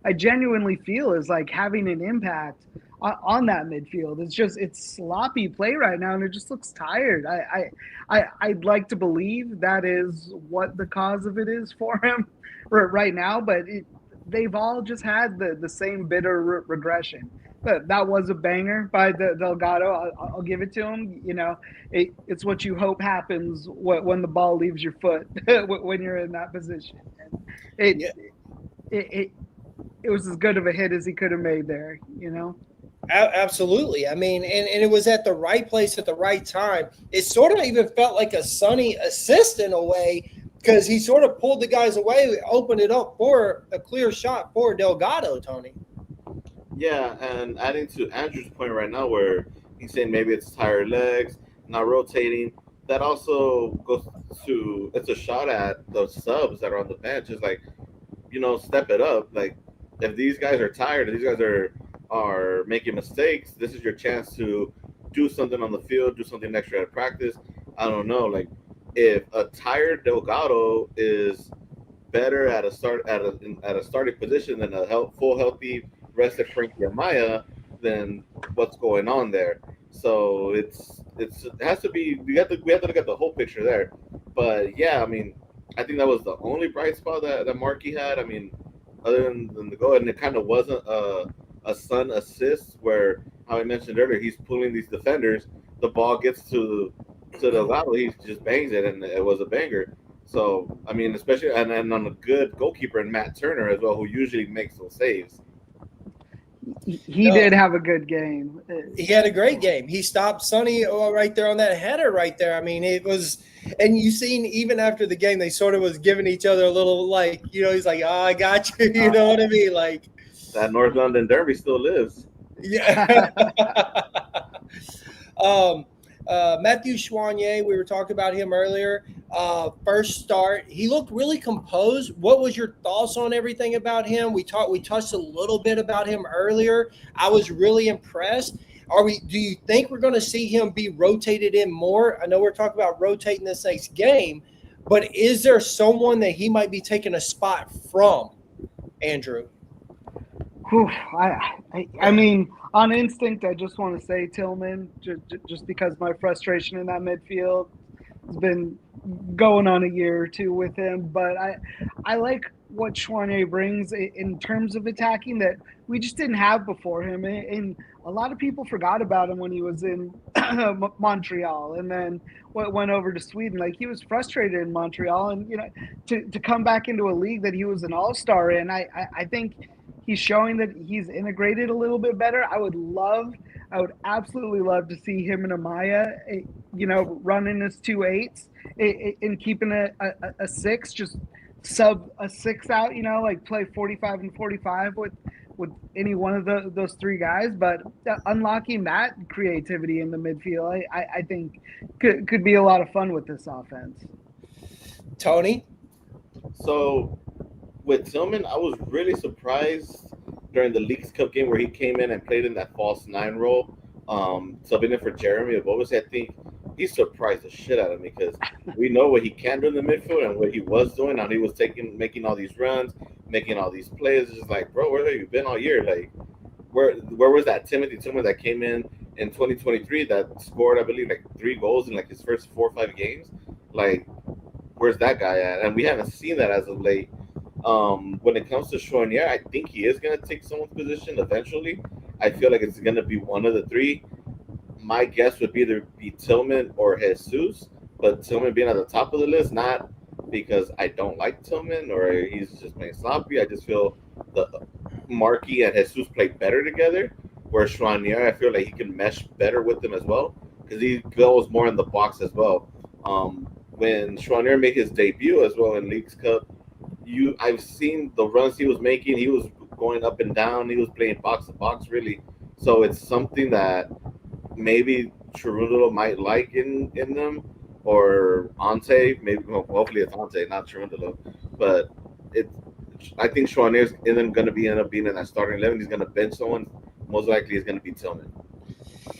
I genuinely feel is like having an impact on that midfield. It's sloppy play right now, and it just looks tired. I'd like to believe that is what the cause of it is for him right now, but they've all just had the same bitter regression. But that was a banger by Delgado. I'll give it to him. It's what you hope happens when the ball leaves your foot when you're in that position. It was as good of a hit as he could have made there. Absolutely. I mean, and it was at the right place at the right time. It sort of even felt like a Sonny assist in a way, because he sort of pulled the guys away, opened it up for a clear shot for Delgado, Tony. Yeah, and adding to Andrew's point right now where he's saying maybe it's tired legs, not rotating, that also goes to, it's a shot at those subs that are on the bench. It's like, step it up. Like, if these guys are tired, if these guys are making mistakes, this is your chance to do something on the field, do something extra at practice. I don't know, like, if a tired Delgado is better at a starting position than a full healthy rested Frankie Amaya, then what's going on there? So it has to be, we have to look at the whole picture there. But yeah, I mean, I think that was the only bright spot that Markey had. I mean, other than the goal, and it kind of wasn't a Son assist where, how I mentioned earlier, he's pulling these defenders, the ball gets to the level, he just bangs it, and it was a banger. So I mean, especially and on a good goalkeeper in Matt Turner as well, who usually makes those saves. He did have a good game. He had a great game. He stopped Sonny right there on that header right there. I mean, it was And you seen even after the game, they sort of was giving each other a little like, he's like, I got you. You know what I mean? Like that North London derby still lives. Yeah. Mathieu Choinière, we were talking about him earlier. First start, he looked really composed. What was your thoughts on everything about him? We touched a little bit about him earlier. I was really impressed. Do you think we're going to see him be rotated in more? I know we're talking about rotating this next game, but is there someone that he might be taking a spot from, Andrew? Whew, I mean, on instinct, I just want to say Tillman, just because my frustration in that midfield has been going on a year or two with him. But I like what Choinière brings in terms of attacking that we just didn't have before him. And a lot of people forgot about him when he was in Montreal and then went over to Sweden. Like, he was frustrated in Montreal, and to come back into a league that he was an all-star in, I think he's showing that he's integrated a little bit better. I would absolutely love to see him and Amaya, running as 2-8s and keeping a 6, just sub a 6 out, like play 45 and 45 with any one of those three guys. But unlocking that creativity in the midfield, I think could be a lot of fun with this offense. Tony? So with Tillman, I was really surprised during the Leagues Cup game where he came in and played in that false 9 role, subbing in for Jeremy. But obviously, I think he surprised the shit out of me because we know what he can do in the midfield and what he was doing, how he was making all these runs, making all these plays. It's just like, bro, where have you been all year? Like, where was that Timothy Tillman that came in 2023 that scored, I believe, like 3 goals in like his first 4 or 5 games? Like, where's that guy at? And we haven't seen that as of late. When it comes to Choinière, I think he is going to take someone's position eventually. I feel like it's going to be one of the 3. My guess would either be Tillman or Jesus, but Tillman being at the top of the list, not because I don't like Tillman or he's just playing sloppy. I just feel the Markey and Jesus play better together, where Choinière, I feel like he can mesh better with them as well because he goes more in the box as well. When Choinière made his debut as well in Leagues Cup, I've seen the runs he was making. He was going up and down. He was playing box to box, really. So it's something that maybe Cherundolo might like in them, or Ante. Maybe, hopefully it's Ante, not Cherundolo. But I think Choinière's going to end up being in that starting 11. He's going to bench someone. Most likely, he's going to be Tillman.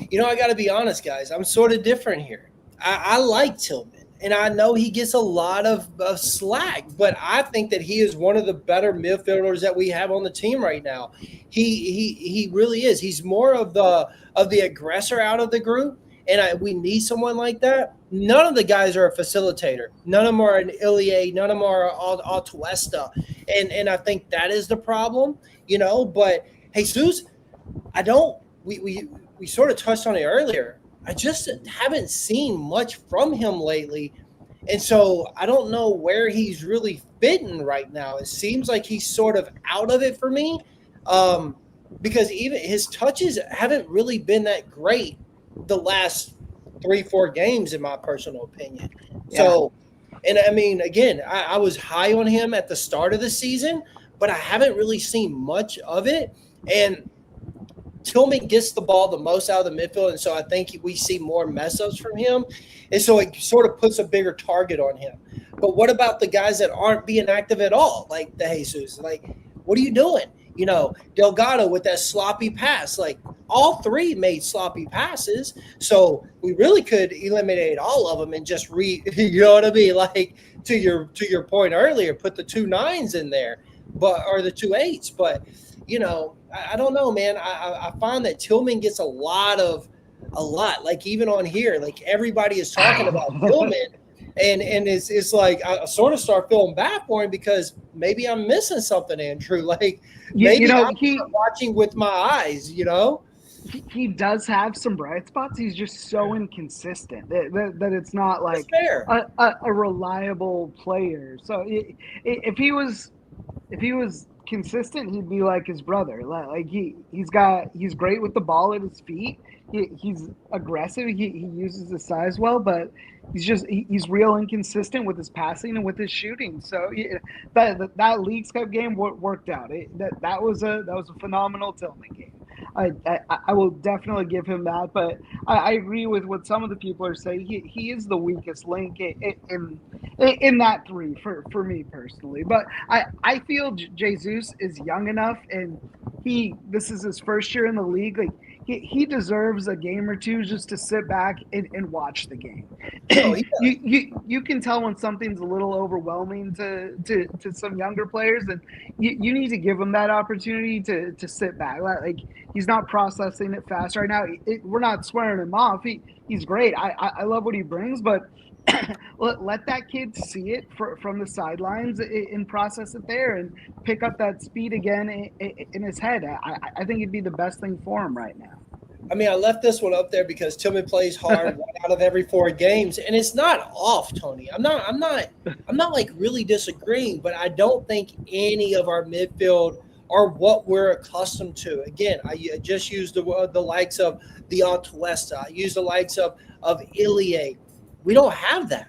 I got to be honest, guys. I'm sort of different here. I like Tillman. And I know he gets a lot of slack, but I think that he is one of the better midfielders that we have on the team right now. He really is. He's more of the aggressor out of the group, and we need someone like that. None of the guys are a facilitator. None of them are an Ilie. None of them are Atuesta. And I think that is the problem, But Jesus, we sort of touched on it earlier. I just haven't seen much from him lately. And so I don't know where he's really fitting right now. It seems like he's sort of out of it for me because even his touches haven't really been that great the last 3-4 games, in my personal opinion. Yeah. So, and I mean, again, I was high on him at the start of the season, but I haven't really seen much of it. And Tillman gets the ball the most out of the midfield, and so I think we see more mess-ups from him. And so it sort of puts a bigger target on him. But what about the guys that aren't being active at all, like the Jesus? Like, what are you doing? Delgado with that sloppy pass. Like, all 3 made sloppy passes, so we really could eliminate all of them and just you know what I mean? Like, to your point earlier, put the 2 9s in there, or the 2 8s. But I don't know, man. I find that Tillman gets a lot. Like, even on here, like, everybody is talking about Tillman, and it's like I sort of start feeling bad for him because maybe I'm missing something, Andrew. Like, maybe I'm watching with my eyes. He does have some bright spots. He's just so inconsistent that it's not like a reliable player. So if he was consistent, he'd be like his brother. Like he's great with the ball at his feet. He's aggressive. He uses his size well, but he's real inconsistent with his passing and with his shooting. So that Leagues Cup game worked out. That was a phenomenal Tillman game. I will definitely give him that, but I agree with what some of the people are saying. He is the weakest link in that three for me personally. But I feel Jesus is young enough, and this is his first year in the league. Like he deserves a game or two just to sit back and watch the game. Oh, you can tell when something's a little overwhelming to some younger players, and you need to give them that opportunity to sit back. Like he's not processing it fast right now. We're not swearing him off. He's great. I love what he brings, but let that kid see it from the sidelines and process it there and pick up that speed again in his head. I think it'd be the best thing for him right now. I mean, I left this one up there because Tillman plays hard 1 out of every 4 games, and it's not off, Tony. I'm not like really disagreeing, but I don't think any of our midfield are what we're accustomed to. Again, I just used the likes of the Atuesta. I used the likes of Ilie. We don't have that.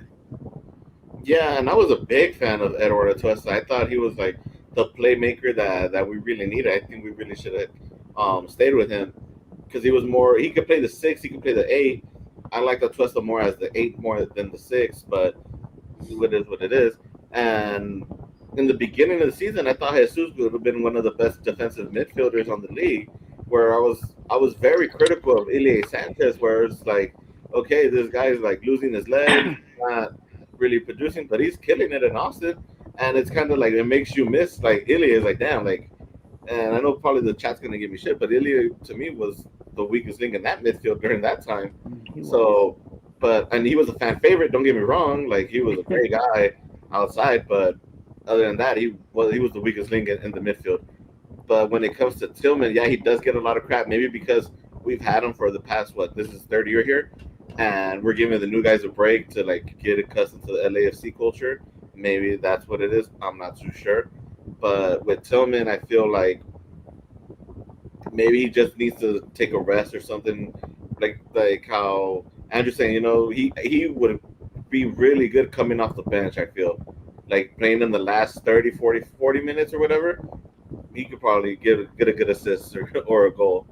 Yeah, and I was a big fan of Edward Atuesta. I thought he was like the playmaker that we really needed. I think we really should have stayed with him because he could play the 6, he could play the 8. I like Atuesta more as the 8 more than the 6, but it is what it is. And in the beginning of the season, I thought Jesus would have been one of the best defensive midfielders on the league, where I was very critical of Ilie Sanchez, where it's like, okay, this guy is like losing his leg, not really producing, but he's killing it in Austin. And it's kind of like it makes you miss like Ilie is like, damn, like, and I know probably the chat's gonna give me shit, but Ilie to me was the weakest link in that midfield during that time. So, and he was a fan favorite. Don't get me wrong, like he was a great guy outside, but other than that, he was the weakest link in the midfield. But when it comes to Tillman, yeah, he does get a lot of crap, maybe because we've had him for the past this is 3rd year here. And we're giving the new guys a break to like get accustomed to the LAFC culture. Maybe that's what it is. I'm not too sure. But with Tillman, I feel like maybe he just needs to take a rest or something. Like how Andrew's saying, he would be really good coming off the bench, I feel. Like playing in the last 30, 40 minutes or whatever, he could probably get a good assist or a goal.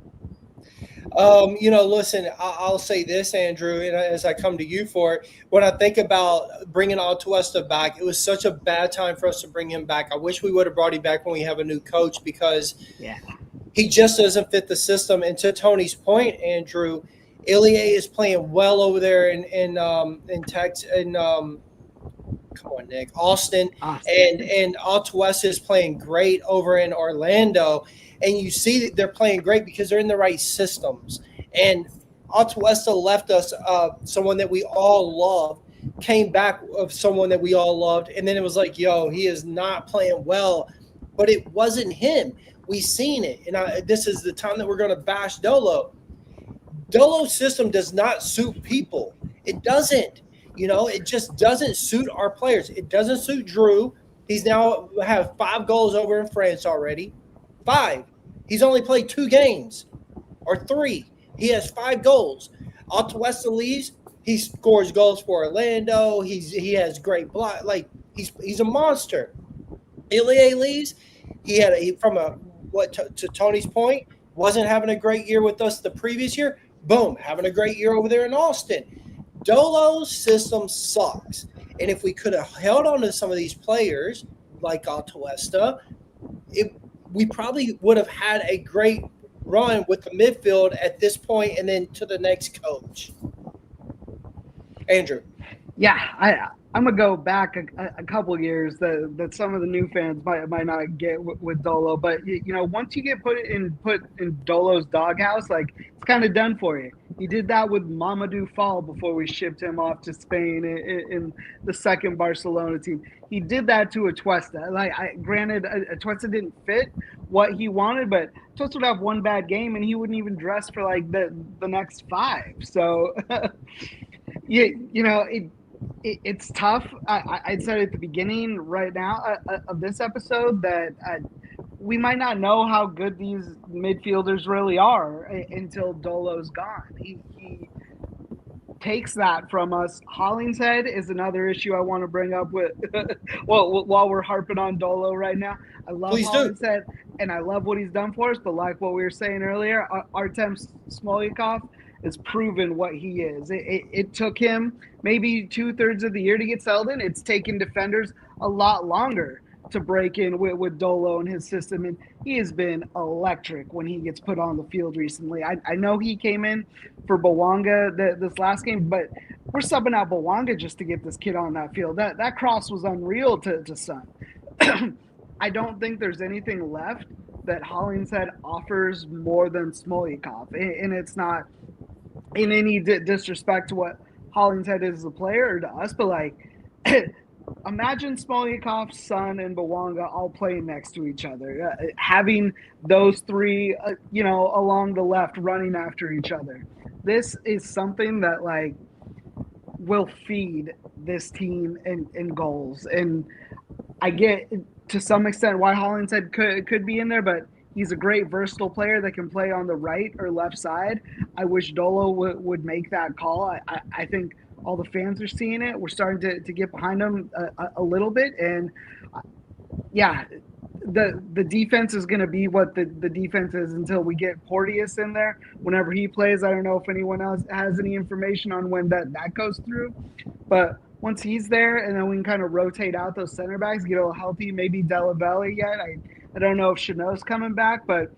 Listen, I'll say this, Andrew, and as I come to you for it, when I think about bringing Atuesta back, it was such a bad time for us to bring him back. I wish we would have brought him back when we have a new coach because he just doesn't fit the system. And to Tony's point, Andrew, Ilie is playing well over there in Texas, come on, Nick, Austin. And Atuesta is playing great over in Orlando. And you see that they're playing great because they're in the right systems. And Atuesta left us someone that we all loved, came back of someone that we all loved, and then it was like, he is not playing well. But it wasn't him. We seen it. And this is the time that we're going to bash Dolo. Dolo's system does not suit people. It doesn't. It just doesn't suit our players. It doesn't suit Drew. He's now have 5 goals over in France already. 5. He's only played 2 games or 3. He has 5 goals. Atuesta leaves. He scores goals for Orlando. He has great block. Like he's a monster. Ilie leaves. To Tony's point, wasn't having a great year with us the previous year. Boom, having a great year over there in Austin. Dolo's system sucks. And if we could have held on to some of these players like Atuesta, we probably would have had a great run with the midfield at this point and then to the next coach. Andrew. Yeah, I'm going to go back a couple of years that some of the new fans might not get with Dolo. But, once you get put in Dolo's doghouse, like it's kind of done for you. He did that with Mamadou Fall before we shipped him off to Spain in the second Barcelona team. He did that to Atuesta. Granted, Atuesta didn't fit what he wanted, but Atuesta would have one bad game and he wouldn't even dress for like the next 5. So, it's tough. I said at the beginning right now of this episode that we might not know how good these midfielders really are until Dolo's gone. He takes that from us. Hollingshead is another issue I want to bring up with while we're harping on Dolo right now. I love Please do. Hollingshead, and I love what he's done for us, but like what we were saying earlier, Artem Smolyakov has proven what he is. It took him maybe 2/3 of the year to get settled in. It's taken defenders a lot longer to break in with Dolo and his system, and he has been electric when he gets put on the field recently. I know he came in for Bwanga this last game, but we're subbing out Bwanga just to get this kid on that field. That cross was unreal to Son. I don't think there's anything left that Hollingshead offers more than Smolyakov, and it's not in any disrespect to what Hollingshead is as a player or to us, but like imagine Smolyakov, Son, and Bwanga all playing next to each other, having those three, along the left running after each other. This is something that like will feed this team in goals. And I get to some extent why Hollingshead could be in there, but he's a great versatile player that can play on the right or left side. I wish Dolo would make that call. I think all the fans are seeing it. We're starting to get behind them a little bit. And yeah, the defense is going to be what the defense is until we get Porteous in there. Whenever he plays, I don't know if anyone else has any information on when that goes through. But once he's there, and then we can kind of rotate out those center backs, get a little healthy, maybe Della yet. I don't know if Chanot's coming back, but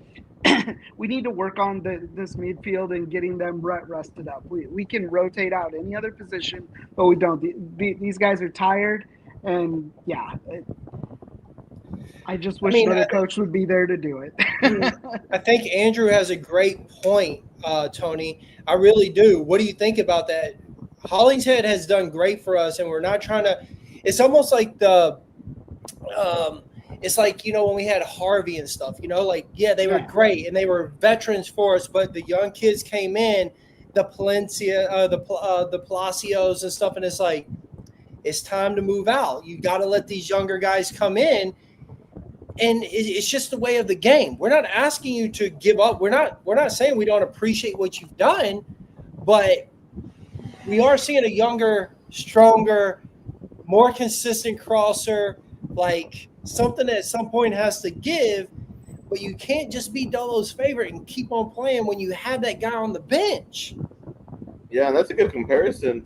we need to work on this midfield and getting them rested up. We can rotate out any other position, but we don't. These guys are tired, and yeah, I just wish another coach would be there to do it. I think Andrew has a great point, Tony. I really do. What do you think about that? Hollingshead has done great for us, and we're not trying to – it's almost like it's like, when we had Harvey and stuff, they were great and they were veterans for us, but the young kids came in, the Palencia, the Palacios and stuff, and it's like, it's time to move out. You got to let these younger guys come in, and it's just the way of the game. We're not asking you to give up. We're not saying we don't appreciate what you've done, but we are seeing a younger, stronger, more consistent crosser, like something at some point has to give, but you can't just be Dolo's favorite and keep on playing when you have that guy on the bench. Yeah, and that's a good comparison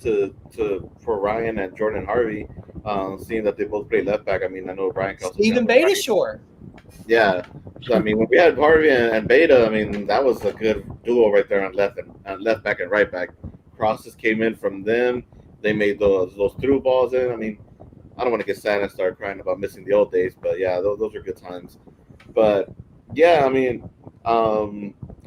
for Ryan and Jordan Harvey, seeing that they both play left back. I mean, I know Brian Kelsey. Even Beta Shore. Yeah. So, I mean, when we had Harvey and Beta, I mean, that was a good duo right there on left back and right back. Crosses came in from them. They made those through balls in. I mean, I don't want to get sad and start crying about missing the old days, but yeah, those are good times. But yeah, I mean,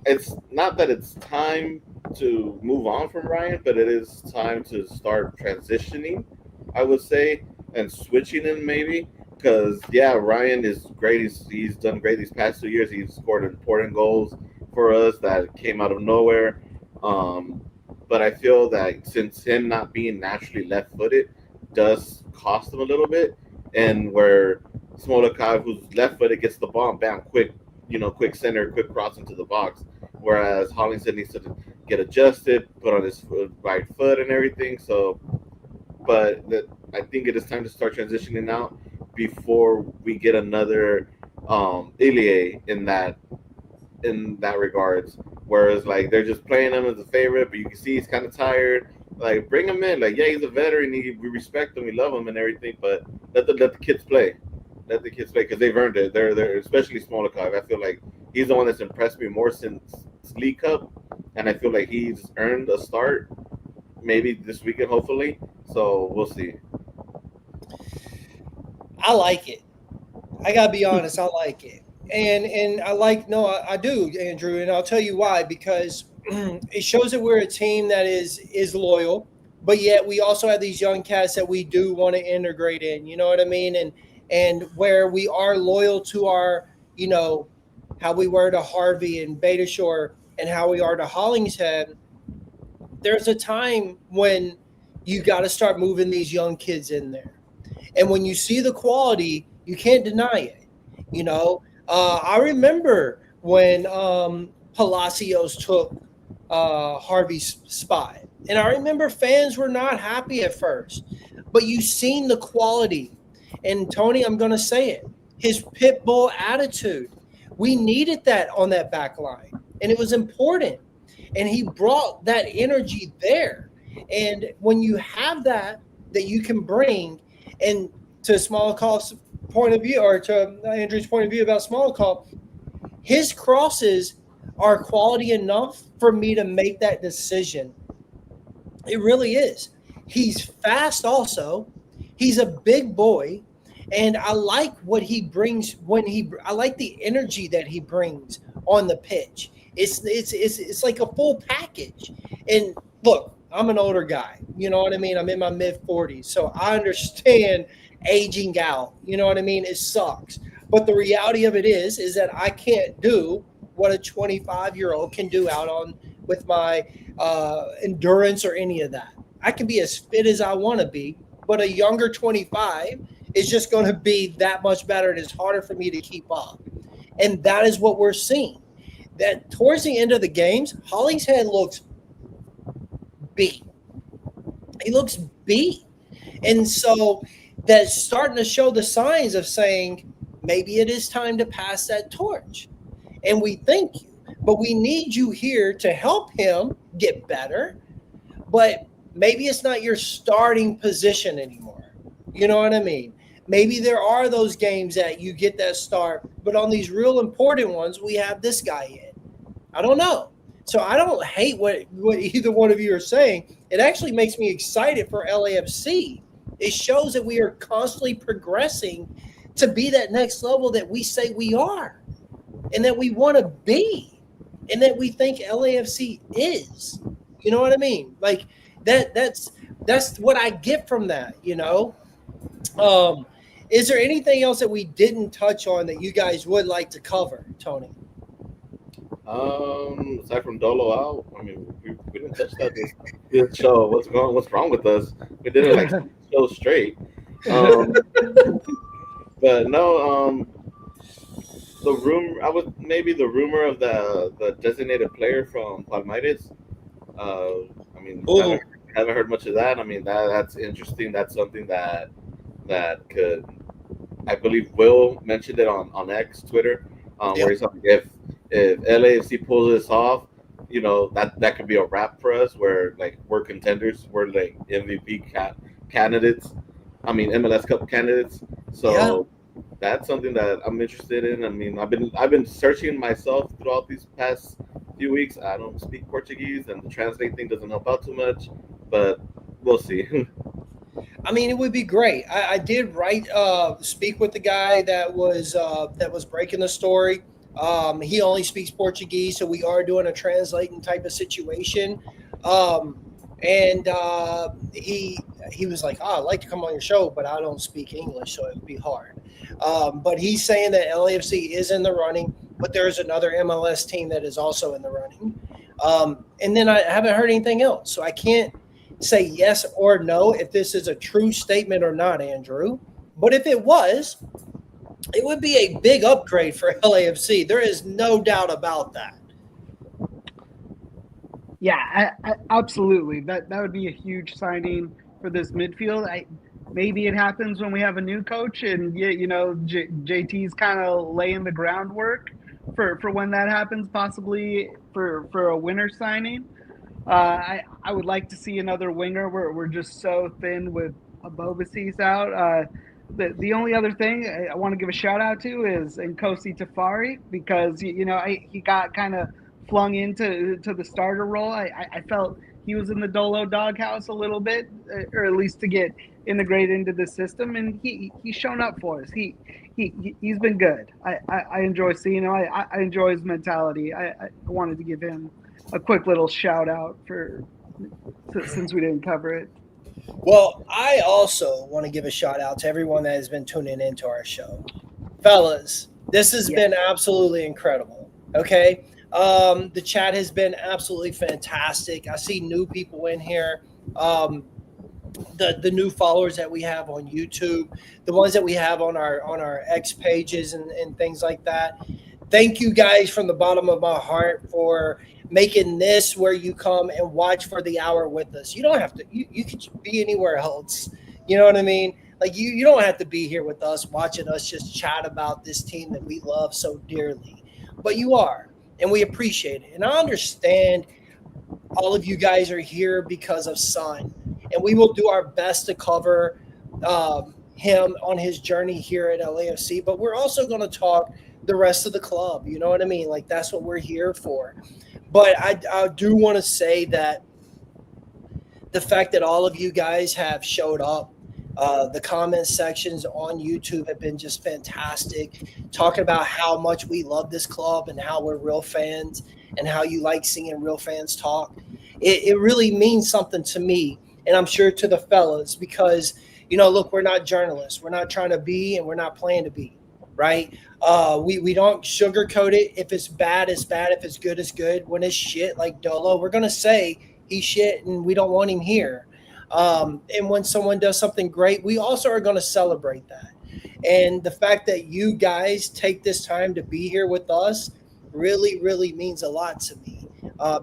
it's not that it's time to move on from Ryan, but it is time to start transitioning, I would say, and switching in maybe. Because yeah, Ryan is great. He's done great these past 2 years. He's scored important goals for us that came out of nowhere. But I feel that since him not being naturally left-footed does cost him a little bit, and where Smolyakov, who's left-footed, gets the ball, bam, quick center, quick cross into the box, whereas Hollingshead needs to get adjusted, put on his right foot and everything. So, but I think it is time to start transitioning out before we get another Ilie in that regards. Whereas like they're just playing him as a favorite, but you can see he's kind of tired. Like, bring him in. Like, yeah, he's a veteran. We respect him. We love him and everything. But let the kids play. Let the kids play because they've earned it. They're especially Smolyakov. I feel like he's the one that's impressed me more since League Cup, and I feel like he's earned a start. Maybe this weekend, hopefully. So we'll see. I like it. I gotta be honest. I like it. And I do, Andrew, and I'll tell you why. Because it shows that we're a team that is loyal, but yet we also have these young cats that we do want to integrate in. You know what I mean? And where we are loyal to our, how we were to Harvey and Beta Shore and how we are to Hollingshead. There's a time when you got to start moving these young kids in there, and when you see the quality, you can't deny it. I remember when Palacios took Harvey's spot. And I remember fans were not happy at first. But you've seen the quality. And Tony, I'm going to say it, his pit bull attitude. We needed that on that back line. And it was important. And he brought that energy there. And when you have that you can bring, and to Smallcall's point of view, or to Andrew's point of view about Smallcall, his crosses are quality enough for me to make that decision. It really is. He's fast also. He's a big boy. And I like what he brings I like the energy that he brings on the pitch. It's like a full package. And look, I'm an older guy. You know what I mean? I'm in my mid-40s. So I understand aging out. You know what I mean? It sucks. But the reality of it is that I can't do what a 25-year-old can do out on with my endurance or any of that. I can be as fit as I want to be, but a younger 25 is just going to be that much better, and it's harder for me to keep up. And that is what we're seeing. That towards the end of the games, Hollingshead looks beat. He looks beat. And so that's starting to show the signs of saying maybe it is time to pass that torch. And we thank you. But we need you here to help him get better. But maybe it's not your starting position anymore. You know what I mean? Maybe there are those games that you get that start, but on these real important ones, we have this guy in. I don't know. So I don't hate what either one of you are saying. It actually makes me excited for LAFC. It shows that we are constantly progressing to be that next level that we say we are and that we want to be and that we think LAFC is. You know what I mean? Like that's what I get from that, you know? Is there anything else that we didn't touch on that you guys would like to cover, Tony? Aside from Dolo out, I mean, we didn't touch that this show. What's wrong with us? We did it like so straight. But no, the rumor of the designated player from Palmeiras. I mean, haven't heard much of that. I mean, that's interesting. That's something that could, I believe, Will mentioned it on X, Twitter, where he's like, if LAFC pulls this off, you know, that could be a wrap for us. Where like we're contenders, we're like MVP candidates. I mean, MLS Cup candidates. So that's something that I'm interested in. I mean, I've been searching myself throughout these past few weeks. I don't speak Portuguese, and the translate thing doesn't help out too much, but we'll see. I mean, it would be great. I did speak with the guy that was breaking the story. He only speaks Portuguese, so we are doing a translating type of situation. And he was like, I'd like to come on your show, but I don't speak English, so it would be hard. But he's saying that LAFC is in the running, but there's another MLS team that is also in the running. And then I haven't heard anything else, so I can't say yes or no if this is a true statement or not, Andrew. But if it was, it would be a big upgrade for LAFC. There is no doubt about that. Yeah, absolutely. That would be a huge signing for this midfield. Maybe it happens when we have a new coach, and you know, JT's kind of laying the groundwork for when that happens, possibly for a winter signing. I would like to see another winger. We're just so thin with Abobasis out. The only other thing I want to give a shout out to is Nkosi Tafari, because he got kind of flung into the starter role. I felt he was in the Dolo doghouse a little bit, or at least to get integrated into the system, and he's shown up for us. He's been good. I enjoy seeing him. I enjoy his mentality. I wanted to give him a quick little shout out since we didn't cover it. Well, I also want to give a shout out to everyone that has been tuning into our show. Fellas, this has been absolutely incredible. Okay. The chat has been absolutely fantastic. I see new people in here. the new followers that we have on YouTube, the ones that we have on our X pages and things like that. Thank you guys from the bottom of my heart for making this where you come and watch for the hour with us. You don't have to, you could be anywhere else. You know what I mean? Like you don't have to be here with us watching us just chat about this team that we love so dearly. But you are, and we appreciate it. And I understand all of you guys are here because of Son. And we will do our best to cover him on his journey here at LAFC. But we're also going to talk the rest of the club. You know what I mean? Like, that's what we're here for. But I do want to say that the fact that all of you guys have showed up, the comment sections on YouTube have been just fantastic, talking about how much we love this club and how we're real fans and how you like seeing real fans talk. It really means something to me, and I'm sure to the fellas, because, you know, look, we're not journalists. We're not trying to be, and we're not playing to be, right? We don't sugarcoat it. If it's bad, it's bad. If it's good, it's good. When it's shit like Dolo, we're going to say he's shit and we don't want him here. And when someone does something great, we also are going to celebrate that. And the fact that you guys take this time to be here with us really, really means a lot to me,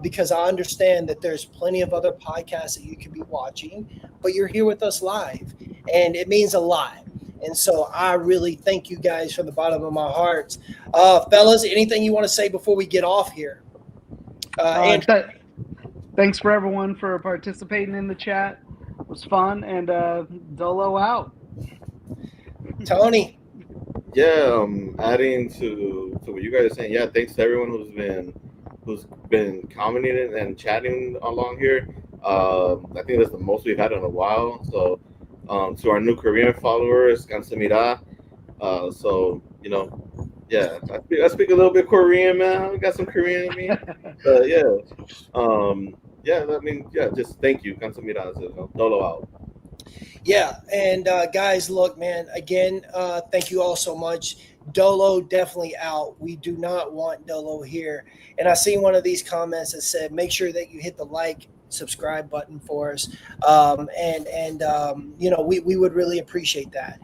because I understand that there's plenty of other podcasts that you could be watching, but you're here with us live, and it means a lot. And so I really thank you guys from the bottom of my heart. Fellas, anything you want to say before we get off here? Thanks for everyone for participating in the chat. It was fun, and Dolo out. Tony. Yeah, adding to what you guys are saying. Yeah, thanks to everyone who's been commenting and chatting along here. I think that's the most we've had in a while. So, to our new Korean followers, 감사합니다. So, you know, yeah, I speak a little bit Korean, man. I got some Korean in me. I mean, just thank you. 감사합니다. So, Dolo out. Yeah, and guys, look, man, again, thank you all so much. Dolo definitely out. We do not want Dolo here. And I seen one of these comments that said, make sure that you hit the like, subscribe button for us. You know, we would really appreciate that.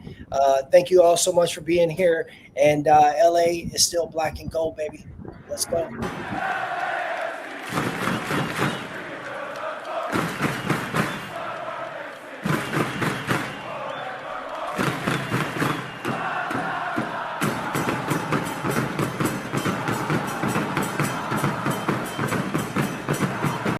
Thank you all so much for being here. And LA is still black and gold, baby. Let's go.